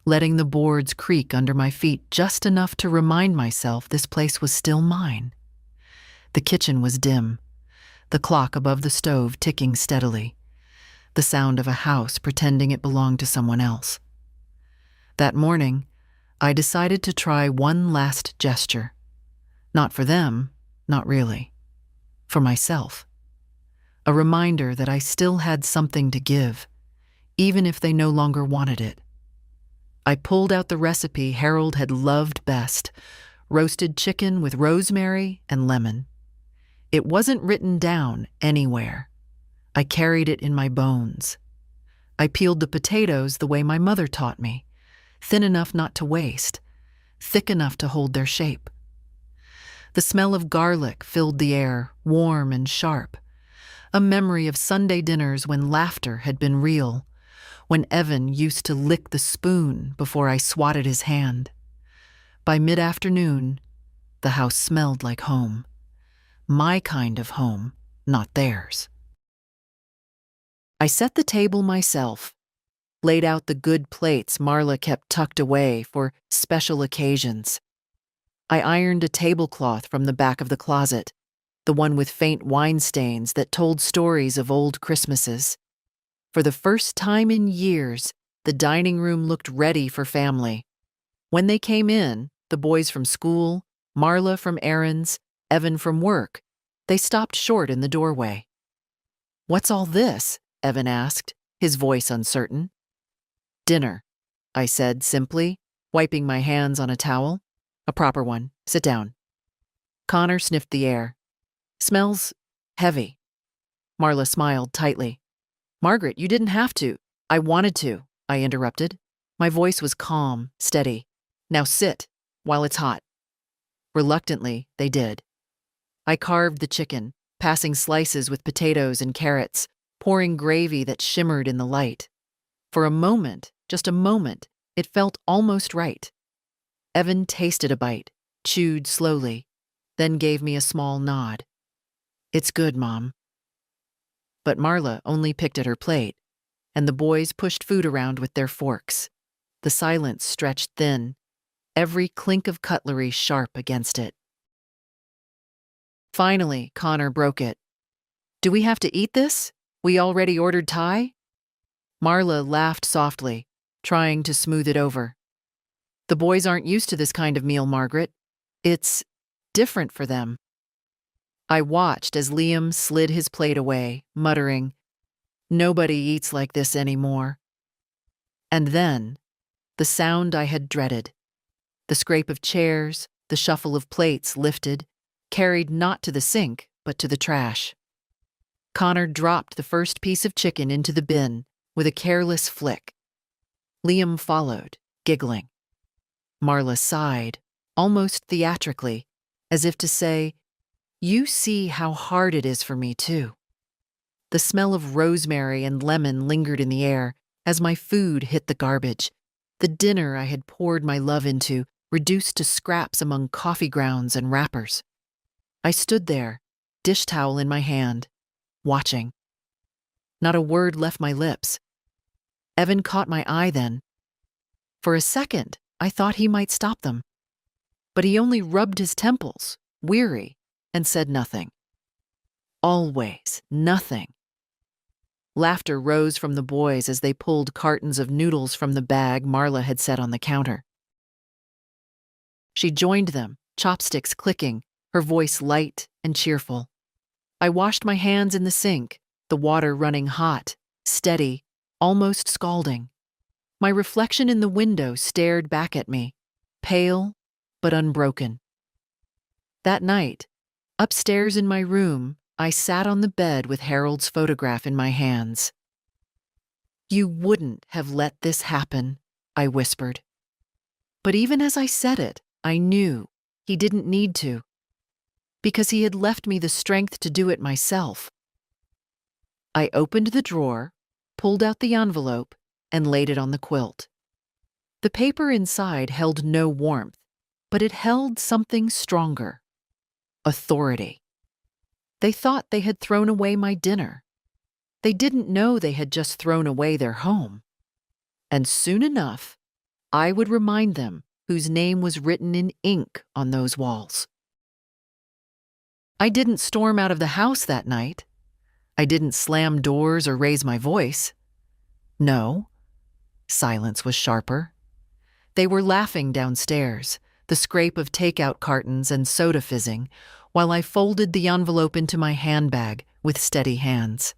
letting the boards creak under my feet just enough to remind myself this place was still mine. The kitchen was dim, the clock above the stove ticking steadily, the sound of a house pretending it belonged to someone else. That morning, I decided to try one last gesture. Not for them, not really. For myself. A reminder that I still had something to give, even if they no longer wanted it. I pulled out the recipe Harold had loved best, roasted chicken with rosemary and lemon. It wasn't written down anywhere. I carried it in my bones. I peeled the potatoes the way my mother taught me, thin enough not to waste, thick enough to hold their shape. The smell of garlic filled the air, warm and sharp, a memory of Sunday dinners when laughter had been real, when Evan used to lick the spoon before I swatted his hand. By mid-afternoon, the house smelled like home. My kind of home, not theirs. I set the table myself, laid out the good plates Marla kept tucked away for special occasions. I ironed a tablecloth from the back of the closet, the one with faint wine stains that told stories of old Christmases. For the first time in years, the dining room looked ready for family. When they came in, the boys from school, Marla from errands, Evan from work, they stopped short in the doorway. "What's all this?" Evan asked, his voice uncertain. "Dinner," I said simply, wiping my hands on a towel. "A proper one. Sit down." Connor sniffed the air. "Smells heavy." Marla smiled tightly. "Margaret, you didn't have to." "I wanted to," I interrupted. My voice was calm, steady. "Now sit, while it's hot." Reluctantly, they did. I carved the chicken, passing slices with potatoes and carrots, pouring gravy that shimmered in the light. For a moment, just a moment, it felt almost right. Evan tasted a bite, chewed slowly, then gave me a small nod. "It's good, Mom." But Marla only picked at her plate, and the boys pushed food around with their forks. The silence stretched thin, every clink of cutlery sharp against it. Finally, Connor broke it. "Do we have to eat this? We already ordered Thai?" Marla laughed softly, trying to smooth it over. "The boys aren't used to this kind of meal, Margaret. It's different for them." I watched as Liam slid his plate away, muttering, "Nobody eats like this anymore." And then, the sound I had dreaded. The scrape of chairs, the shuffle of plates lifted, carried not to the sink, but to the trash. Connor dropped the first piece of chicken into the bin with a careless flick. Liam followed, giggling. Marla sighed, almost theatrically, as if to say, "You see how hard it is for me, too." The smell of rosemary and lemon lingered in the air as my food hit the garbage. The dinner I had poured my love into, reduced to scraps among coffee grounds and wrappers. I stood there, dish towel in my hand, watching. Not a word left my lips. Evan caught my eye then. For a second, I thought he might stop them. But he only rubbed his temples, weary, and said nothing. Always nothing. Laughter rose from the boys as they pulled cartons of noodles from the bag Marla had set on the counter. She joined them, chopsticks clicking, her voice light and cheerful. I washed my hands in the sink, the water running hot, steady, almost scalding. My reflection in the window stared back at me, pale but unbroken. That night, upstairs in my room, I sat on the bed with Harold's photograph in my hands. "You wouldn't have let this happen," I whispered. But even as I said it, I knew he didn't need to, because he had left me the strength to do it myself. I opened the drawer, pulled out the envelope, and laid it on the quilt. The paper inside held no warmth, but it held something stronger: authority. They thought they had thrown away my dinner. They didn't know they had just thrown away their home. And soon enough, I would remind them whose name was written in ink on those walls. I didn't storm out of the house that night. I didn't slam doors or raise my voice. No. Silence was sharper. They were laughing downstairs, the scrape of takeout cartons and soda fizzing, while I folded the envelope into my handbag with steady hands.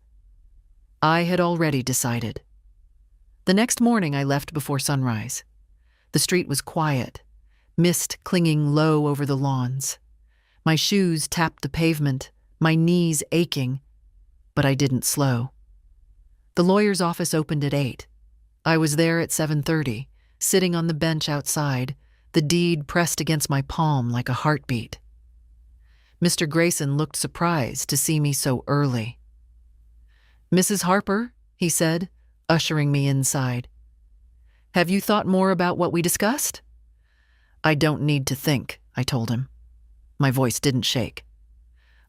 I had already decided. The next morning I left before sunrise. The street was quiet, mist clinging low over the lawns. My shoes tapped the pavement, my knees aching, but I didn't slow. The lawyer's office opened at 8. I was there at 7:30, sitting on the bench outside, the deed pressed against my palm like a heartbeat. Mr. Grayson looked surprised to see me so early. "Mrs. Harper," he said, ushering me inside. "Have you thought more about what we discussed?" "I don't need to think," I told him. My voice didn't shake.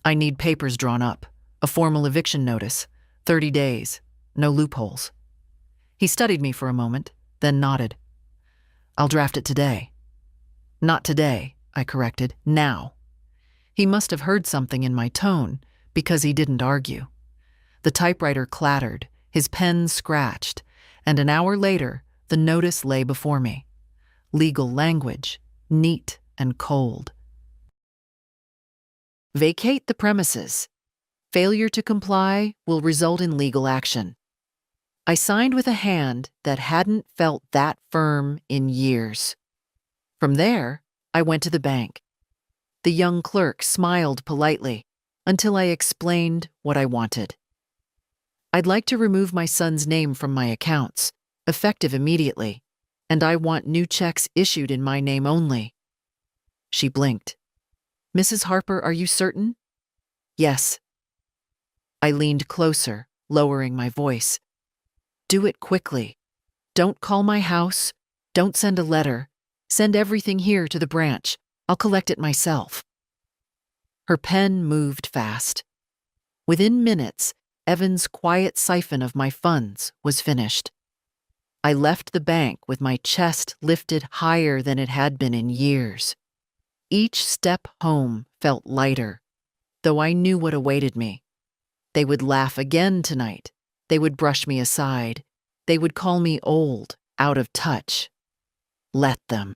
"I need papers drawn up, a formal eviction notice, 30 days, no loopholes." He studied me for a moment, then nodded. "I'll draft it today." "Not today," I corrected, "now." He must have heard something in my tone, because he didn't argue. The typewriter clattered, his pen scratched, and an hour later, the notice lay before me. Legal language, neat and cold. Vacate the premises. Failure to comply will result in legal action. I signed with a hand that hadn't felt that firm in years. From there, I went to the bank. The young clerk smiled politely until I explained what I wanted. "I'd like to remove my son's name from my accounts, effective immediately, and I want new checks issued in my name only." She blinked. "Mrs. Harper, are you certain?" "Yes." I leaned closer, lowering my voice. "Do it quickly. Don't call my house. Don't send a letter. Send everything here to the branch. I'll collect it myself." Her pen moved fast. Within minutes, Evan's quiet siphon of my funds was finished. I left the bank with my chest lifted higher than it had been in years. Each step home felt lighter, though I knew what awaited me. They would laugh again tonight. They would brush me aside. They would call me old, out of touch. Let them.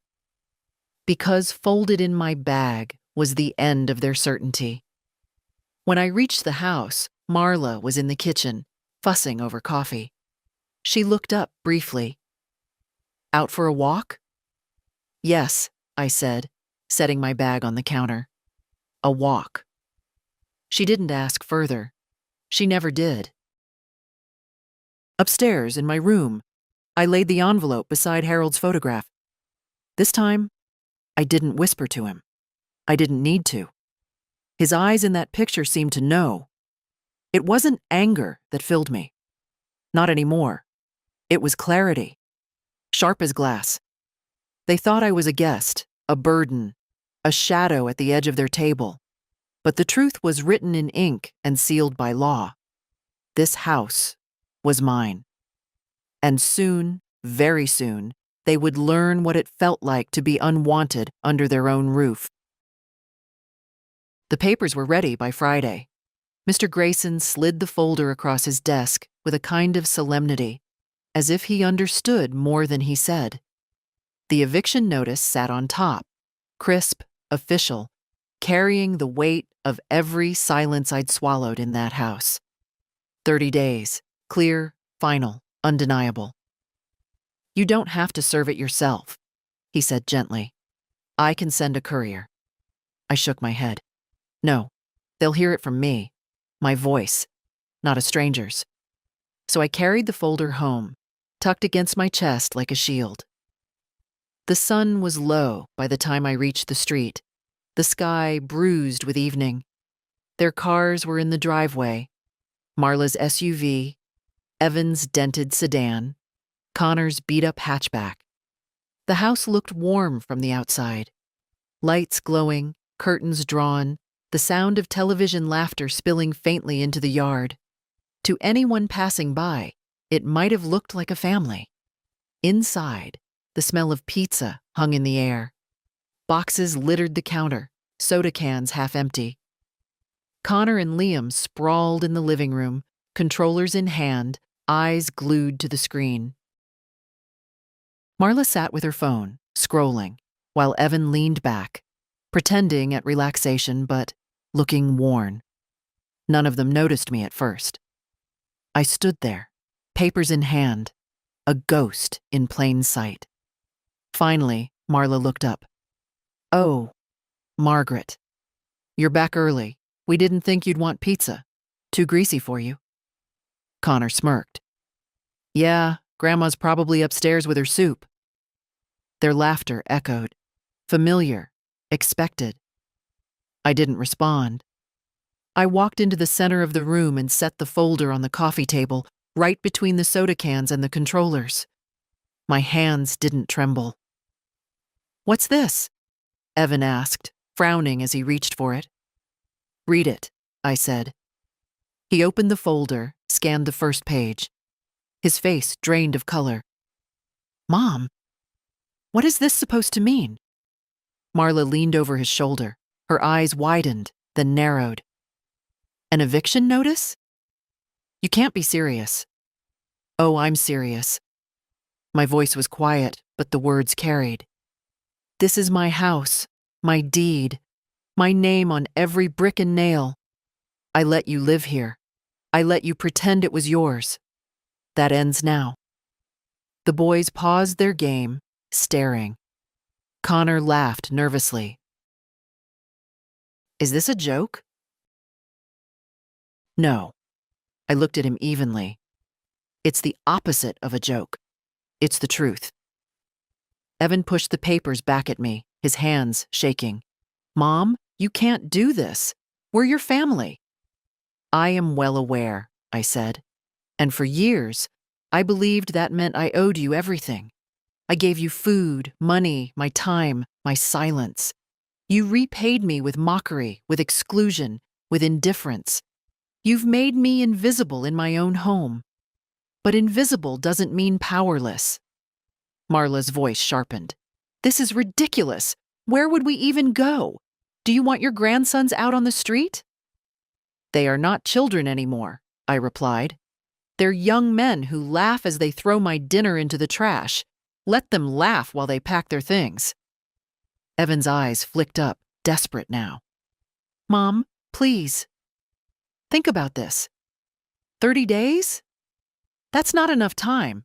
Because folded in my bag was the end of their certainty. When I reached the house, Marla was in the kitchen, fussing over coffee. She looked up briefly. "Out for a walk?" "Yes," I said, setting my bag on the counter. "A walk." She didn't ask further. She never did. Upstairs, in my room, I laid the envelope beside Harold's photograph. This time, I didn't whisper to him. I didn't need to. His eyes in that picture seemed to know. It wasn't anger that filled me. Not anymore. It was clarity. Sharp as glass. They thought I was a guest, a burden, a shadow at the edge of their table. But the truth was written in ink and sealed by law. This house was mine. And soon, very soon, they would learn what it felt like to be unwanted under their own roof. The papers were ready by Friday. Mr. Grayson slid the folder across his desk with a kind of solemnity, as if he understood more than he said. The eviction notice sat on top, crisp, official, carrying the weight of every silence I'd swallowed in that house. 30 days, clear, final, undeniable. "You don't have to serve it yourself," he said gently. "I can send a courier." I shook my head. "No, they'll hear it from me, my voice, not a stranger's." So I carried the folder home, tucked against my chest like a shield. The sun was low by the time I reached the street, the sky bruised with evening. Their cars were in the driveway, Marla's SUV, Evan's dented sedan, Connor's beat-up hatchback. The house looked warm from the outside. Lights glowing, curtains drawn, the sound of television laughter spilling faintly into the yard. To anyone passing by, it might have looked like a family. Inside, the smell of pizza hung in the air. Boxes littered the counter, soda cans half empty. Connor and Liam sprawled in the living room, controllers in hand, eyes glued to the screen. Marla sat with her phone, scrolling, while Evan leaned back, pretending at relaxation but looking worn. None of them noticed me at first. I stood there, papers in hand, a ghost in plain sight. Finally, Marla looked up. "Oh, Margaret. You're back early. We didn't think you'd want pizza. Too greasy for you." Connor smirked. "Yeah, Grandma's probably upstairs with her soup." Their laughter echoed. Familiar, expected. I didn't respond. I walked into the center of the room and set the folder on the coffee table, right between the soda cans and the controllers. My hands didn't tremble. "What's this?" Evan asked, frowning as he reached for it. "Read it," I said. He opened the folder, scanned the first page. His face drained of color. "Mom, what is this supposed to mean?" Marla leaned over his shoulder. Her eyes widened, then narrowed. "An eviction notice? You can't be serious." "Oh, I'm serious." My voice was quiet, but the words carried. "This is my house, my deed, my name on every brick and nail. I let you live here. I let you pretend it was yours. That ends now." The boys paused their game, staring. Connor laughed nervously. "Is this a joke?" "No." I looked at him evenly. "It's the opposite of a joke. It's the truth." Evan pushed the papers back at me, his hands shaking. "Mom, you can't do this. We're your family." "I am well aware," I said. "And for years, I believed that meant I owed you everything. I gave you food, money, my time, my silence. You repaid me with mockery, with exclusion, with indifference. You've made me invisible in my own home. But invisible doesn't mean powerless. Marla's voice sharpened. This is ridiculous. Where would we even go? Do you want your grandsons out on the street? They are not children anymore, I replied. They're young men who laugh as they throw my dinner into the trash. Let them laugh while they pack their things. Evan's eyes flicked up, desperate now. Mom, please. Think about this. 30 days? That's not enough time.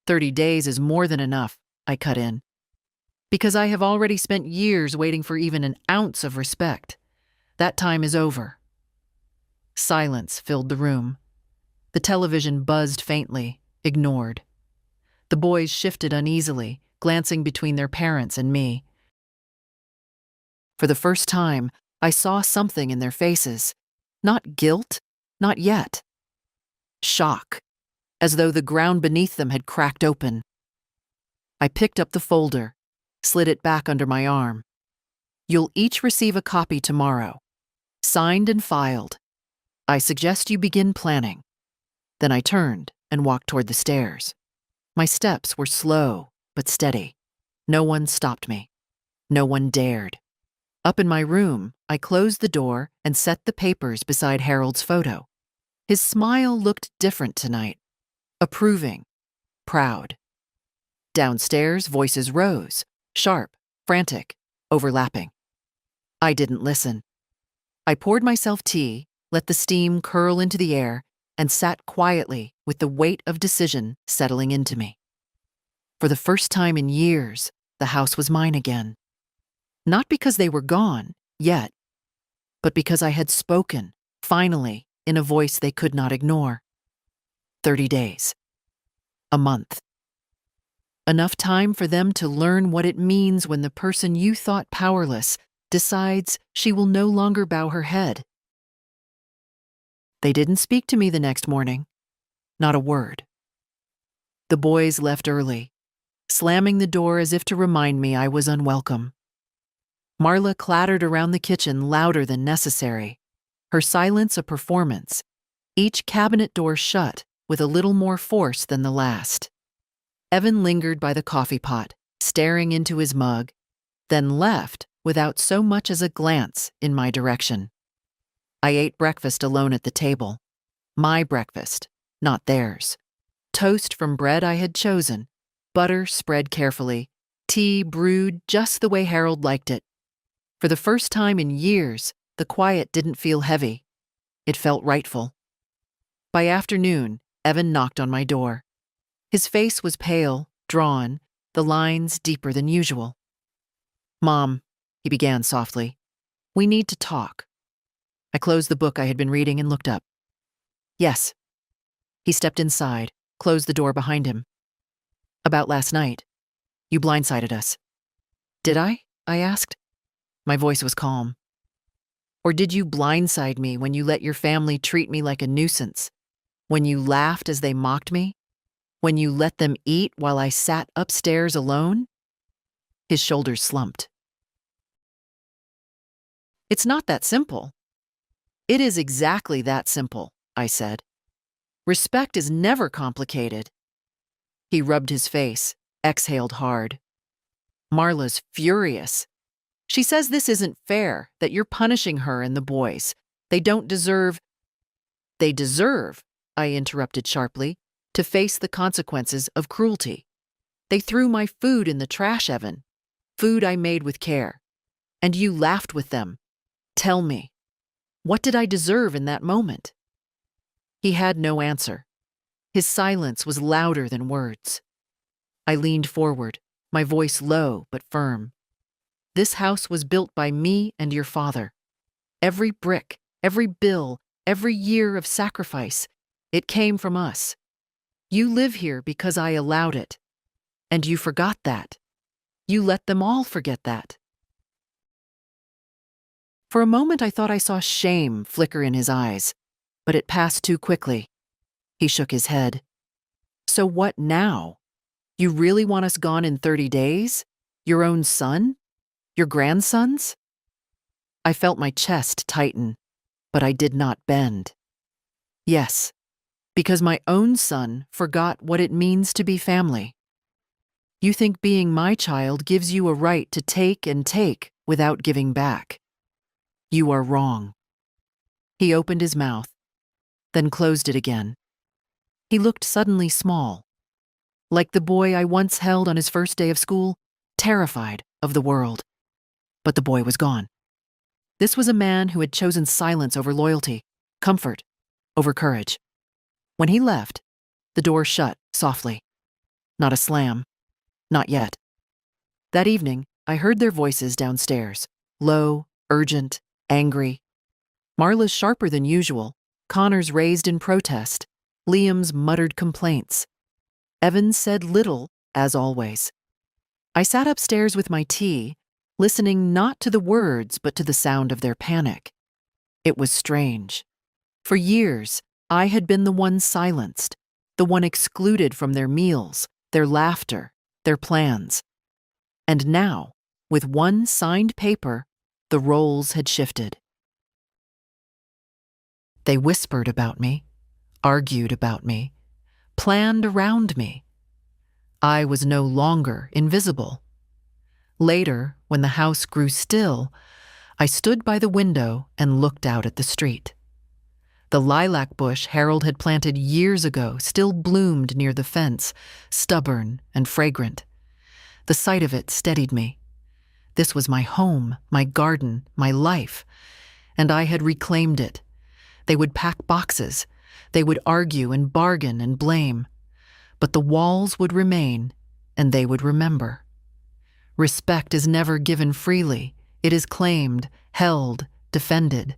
30 days is more than enough, I cut in. Because I have already spent years waiting for even an ounce of respect. That time is over. Silence filled the room. The television buzzed faintly, ignored. The boys shifted uneasily, glancing between their parents and me. For the first time, I saw something in their faces. Not guilt, not yet. Shock, as though the ground beneath them had cracked open. I picked up the folder, slid it back under my arm. You'll each receive a copy tomorrow, signed and filed. I suggest you begin planning. Then I turned and walked toward the stairs. My steps were slow but steady. No one stopped me. No one dared. Up in my room, I closed the door and set the papers beside Harold's photo. His smile looked different tonight. Approving, proud. Downstairs, voices rose, sharp, frantic, overlapping. I didn't listen. I poured myself tea, let the steam curl into the air, and sat quietly with the weight of decision settling into me. For the first time in years, the house was mine again. Not because they were gone, yet, but because I had spoken, finally, in a voice they could not ignore. 30 days. A month. Enough time for them to learn what it means when the person you thought powerless decides she will no longer bow her head. They didn't speak to me the next morning. Not a word. The boys left early, slamming the door as if to remind me I was unwelcome. Marla clattered around the kitchen louder than necessary, her silence a performance, each cabinet door shut with a little more force than the last. Evan lingered by the coffee pot, staring into his mug, then left without so much as a glance in my direction. I ate breakfast alone at the table. My breakfast, not theirs. Toast from bread I had chosen, butter spread carefully, tea brewed just the way Harold liked it. For the first time in years, the quiet didn't feel heavy. It felt rightful. By afternoon, Evan knocked on my door. His face was pale, drawn, the lines deeper than usual. Mom, he began softly, we need to talk. I closed the book I had been reading and looked up. Yes. He stepped inside, closed the door behind him. About last night. You blindsided us. Did I? I asked. My voice was calm. Or did you blindside me when you let your family treat me like a nuisance? When you laughed as they mocked me? When you let them eat while I sat upstairs alone? His shoulders slumped. It's not that simple. It is exactly that simple, I said. Respect is never complicated. He rubbed his face, exhaled hard. Marla's furious. She says this isn't fair, that you're punishing her and the boys. They don't deserve. They deserve, I interrupted sharply, to face the consequences of cruelty. They threw my food in the trash, Evan. Food I made with care. And you laughed with them. Tell me, what did I deserve in that moment? He had no answer. His silence was louder than words. I leaned forward, my voice low but firm. This house was built by me and your father. Every brick, every bill, every year of sacrifice, it came from us. You live here because I allowed it. And you forgot that. You let them all forget that. For a moment I thought I saw shame flicker in his eyes, but it passed too quickly. He shook his head. So what now? You really want us gone in 30 days? Your own son? Your grandsons? I felt my chest tighten, but I did not bend. Yes, because my own son forgot what it means to be family. You think being my child gives you a right to take and take without giving back. You are wrong. He opened his mouth, then closed it again. He looked suddenly small, like the boy I once held on his first day of school, terrified of the world. But the boy was gone. This was a man who had chosen silence over loyalty, comfort over courage. When he left, the door shut softly. Not a slam. Not yet. That evening, I heard their voices downstairs, low, urgent, angry. Marla's sharper than usual, Connor's raised in protest, Liam's muttered complaints. Evan said little, as always. I sat upstairs with my tea, listening not to the words but to the sound of their panic. It was strange. For years, I had been the one silenced, the one excluded from their meals, their laughter, their plans. And now, with one signed paper, the roles had shifted. They whispered about me, argued about me, planned around me. I was no longer invisible. Later, when the house grew still, I stood by the window and looked out at the street. The lilac bush Harold had planted years ago still bloomed near the fence, stubborn and fragrant. The sight of it steadied me. This was my home, my garden, my life, and I had reclaimed it. They would pack boxes. They would argue and bargain and blame. But the walls would remain, and they would remember. Respect is never given freely. It is claimed, held, defended.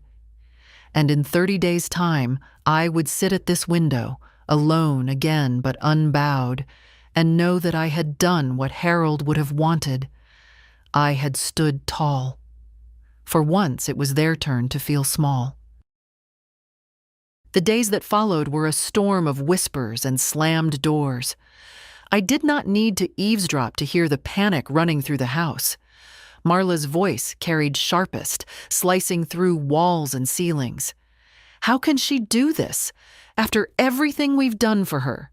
And in 30 days' time, I would sit at this window, alone again but unbowed, and know that I had done what Harold would have wanted. I had stood tall. For once, it was their turn to feel small. The days that followed were a storm of whispers and slammed doors. I did not need to eavesdrop to hear the panic running through the house. Marla's voice carried sharpest, slicing through walls and ceilings. How can she do this, after everything we've done for her?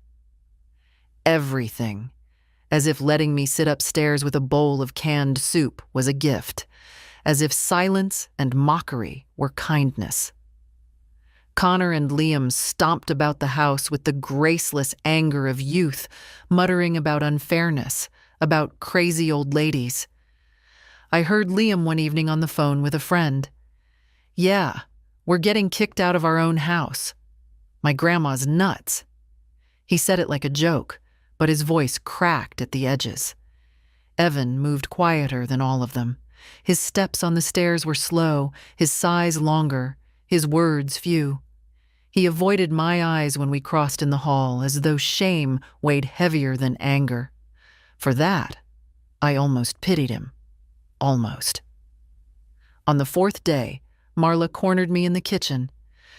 Everything. As if letting me sit upstairs with a bowl of canned soup was a gift. As if silence and mockery were kindness. Connor and Liam stomped about the house with the graceless anger of youth, muttering about unfairness, about crazy old ladies. I heard Liam one evening on the phone with a friend. "Yeah, we're getting kicked out of our own house. My grandma's nuts." He said it like a joke, but his voice cracked at the edges. Evan moved quieter than all of them. His steps on the stairs were slow, his sighs longer, his words few. He avoided my eyes when we crossed in the hall, as though shame weighed heavier than anger. For that, I almost pitied him. Almost. On the 4th day, Marla cornered me in the kitchen.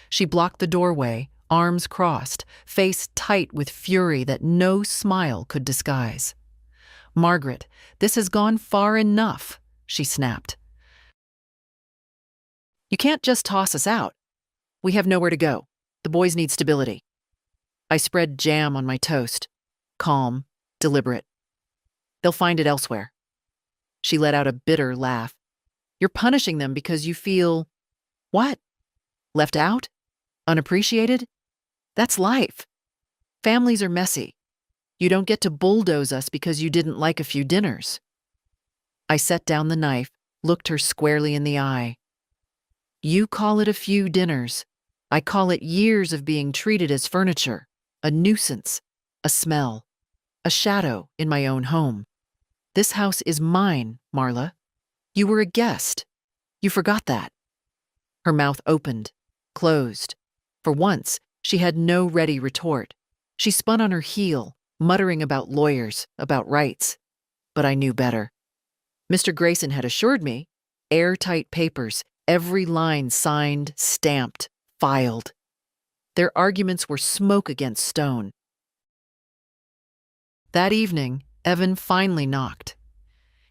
She blocked the doorway, arms crossed, face tight with fury that no smile could disguise. "Margaret, this has gone far enough," she snapped. "You can't just toss us out. We have nowhere to go. The boys need stability." I spread jam on my toast, calm, deliberate. "They'll find it elsewhere." She let out a bitter laugh. "You're punishing them because you feel, what? Left out? Unappreciated? That's life. Families are messy. You don't get to bulldoze us because you didn't like a few dinners." I set down the knife, looked her squarely in the eye. "You call it a few dinners. I call it years of being treated as furniture, a nuisance, a smell, a shadow in my own home. This house is mine, Marla. You were a guest. You forgot that." Her mouth opened, closed. For once, she had no ready retort. She spun on her heel, muttering about lawyers, about rights. But I knew better. Mr. Grayson had assured me, airtight papers, every line signed, stamped, filed. Their arguments were smoke against stone. That evening, Evan finally knocked.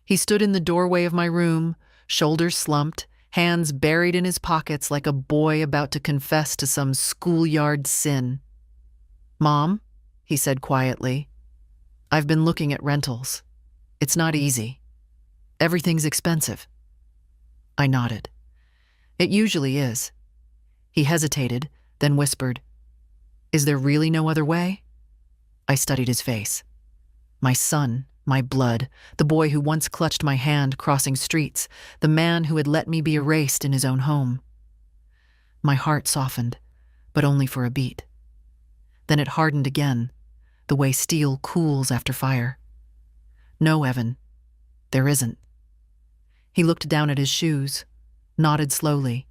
He stood in the doorway of my room, shoulders slumped, hands buried in his pockets like a boy about to confess to some schoolyard sin. "Mom," he said quietly, "I've been looking at rentals. It's not easy. Everything's expensive." I nodded. "It usually is." He hesitated, then whispered, "Is there really no other way?" I studied his face. My son, my blood, the boy who once clutched my hand crossing streets, the man who had let me be erased in his own home. My heart softened, but only for a beat. Then it hardened again, the way steel cools after fire. "No, Evan, there isn't." He looked down at his shoes, nodded slowly,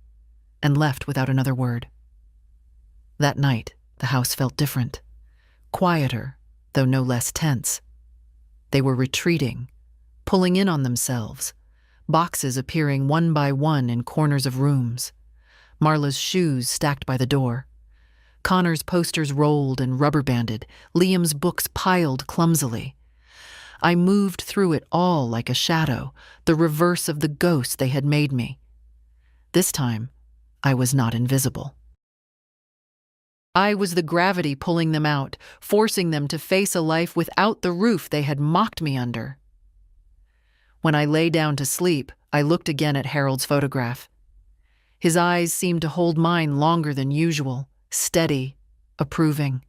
and left without another word. That night, the house felt different. Quieter, though no less tense. They were retreating, pulling in on themselves, boxes appearing one by one in corners of rooms, Marla's shoes stacked by the door, Connor's posters rolled and rubber-banded, Liam's books piled clumsily. I moved through it all like a shadow, the reverse of the ghost they had made me. This time, I was not invisible. I was the gravity pulling them out, forcing them to face a life without the roof they had mocked me under. When I lay down to sleep, I looked again at Harold's photograph. His eyes seemed to hold mine longer than usual, steady, approving.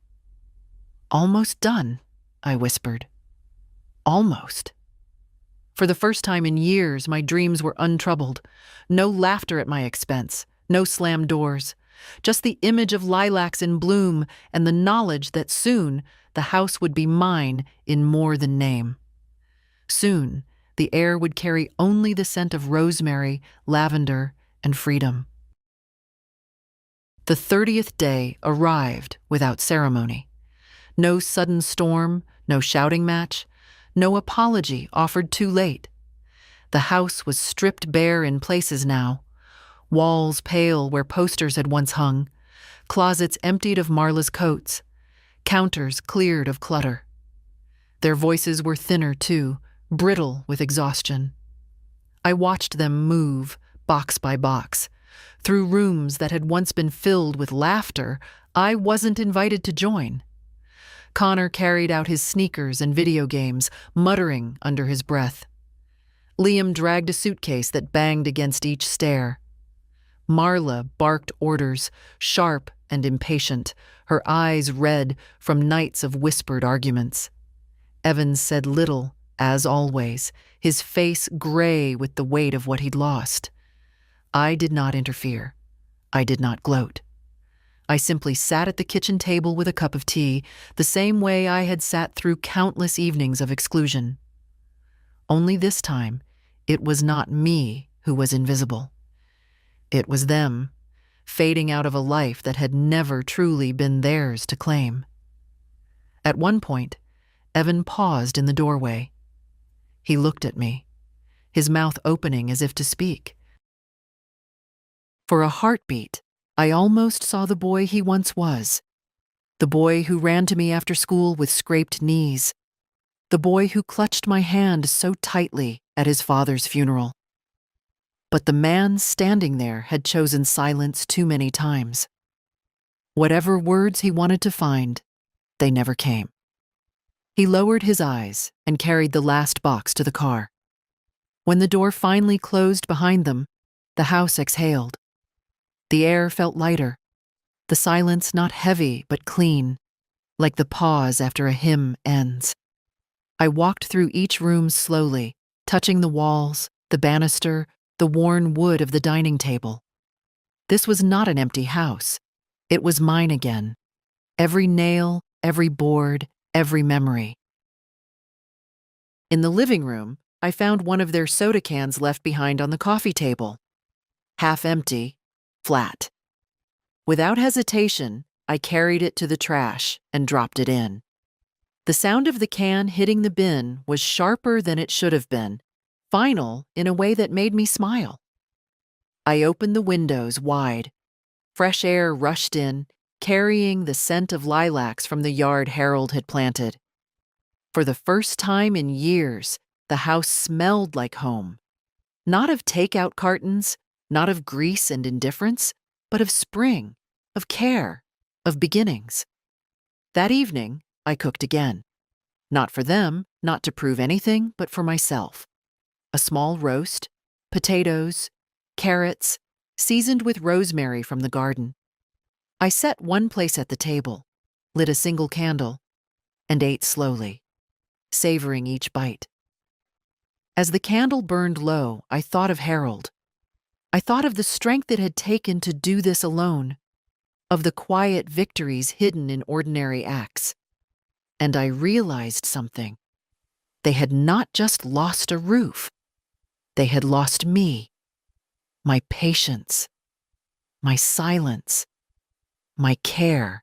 "Almost done," I whispered. Almost. For the first time in years, my dreams were untroubled. No laughter at my expense, no slammed doors. Just the image of lilacs in bloom and the knowledge that soon the house would be mine in more than name. Soon, the air would carry only the scent of rosemary, lavender, and freedom. The 30th day arrived without ceremony. No sudden storm, no shouting match, no apology offered too late. The house was stripped bare in places now. Walls pale where posters had once hung, closets emptied of Marla's coats, counters cleared of clutter. Their voices were thinner, too, brittle with exhaustion. I watched them move, box by box, through rooms that had once been filled with laughter I wasn't invited to join. Connor carried out his sneakers and video games, muttering under his breath. Liam dragged a suitcase that banged against each stair. Marla barked orders, sharp and impatient, her eyes red from nights of whispered arguments. Evan said little, as always, his face gray with the weight of what he'd lost. I did not interfere. I did not gloat. I simply sat at the kitchen table with a cup of tea, the same way I had sat through countless evenings of exclusion. Only this time, it was not me who was invisible. It was them, fading out of a life that had never truly been theirs to claim. At one point, Evan paused in the doorway. He looked at me, his mouth opening as if to speak. For a heartbeat, I almost saw the boy he once was. The boy who ran to me after school with scraped knees. The boy who clutched my hand so tightly at his father's funeral. But the man standing there had chosen silence too many times. Whatever words he wanted to find, they never came. He lowered his eyes and carried the last box to the car. When the door finally closed behind them, the house exhaled. The air felt lighter, the silence not heavy but clean, like the pause after a hymn ends. I walked through each room slowly, touching the walls, the banister, the worn wood of the dining table. This was not an empty house. It was mine again. Every nail, every board, every memory. In the living room, I found one of their soda cans left behind on the coffee table. Half empty, flat. Without hesitation, I carried it to the trash and dropped it in. The sound of the can hitting the bin was sharper than it should have been, final in a way that made me smile. I opened the windows wide. Fresh air rushed in, carrying the scent of lilacs from the yard Harold had planted. For the first time in years, the house smelled like home. Not of takeout cartons, not of grease and indifference, but of spring, of care, of beginnings. That evening, I cooked again. Not for them, not to prove anything, but for myself. A small roast, potatoes, carrots, seasoned with rosemary from the garden. I set one place at the table, lit a single candle, and ate slowly, savoring each bite. As the candle burned low, I thought of Harold. I thought of the strength it had taken to do this alone, of the quiet victories hidden in ordinary acts. And I realized something. They had not just lost a roof. They had lost me, my patience, my silence, my care.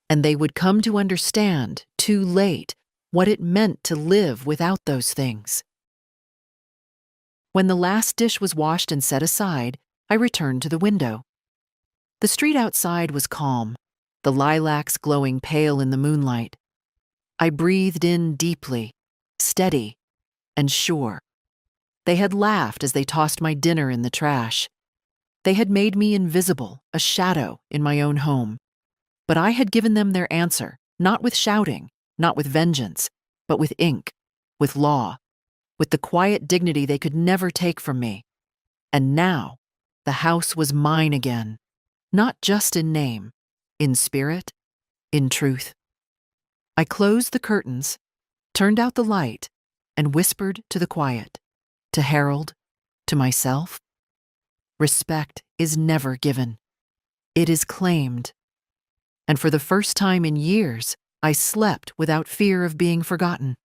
And they would come to understand, too late, what it meant to live without those things. When the last dish was washed and set aside, I returned to the window. The street outside was calm, the lilacs glowing pale in the moonlight. I breathed in deeply, steady, and sure. They had laughed as they tossed my dinner in the trash. They had made me invisible, a shadow in my own home. But I had given them their answer, not with shouting, not with vengeance, but with ink, with law, with the quiet dignity they could never take from me. And now, the house was mine again, not just in name, in spirit, in truth. I closed the curtains, turned out the light, and whispered to the quiet, to Harold, to myself. Respect is never given. It is claimed. And for the first time in years, I slept without fear of being forgotten.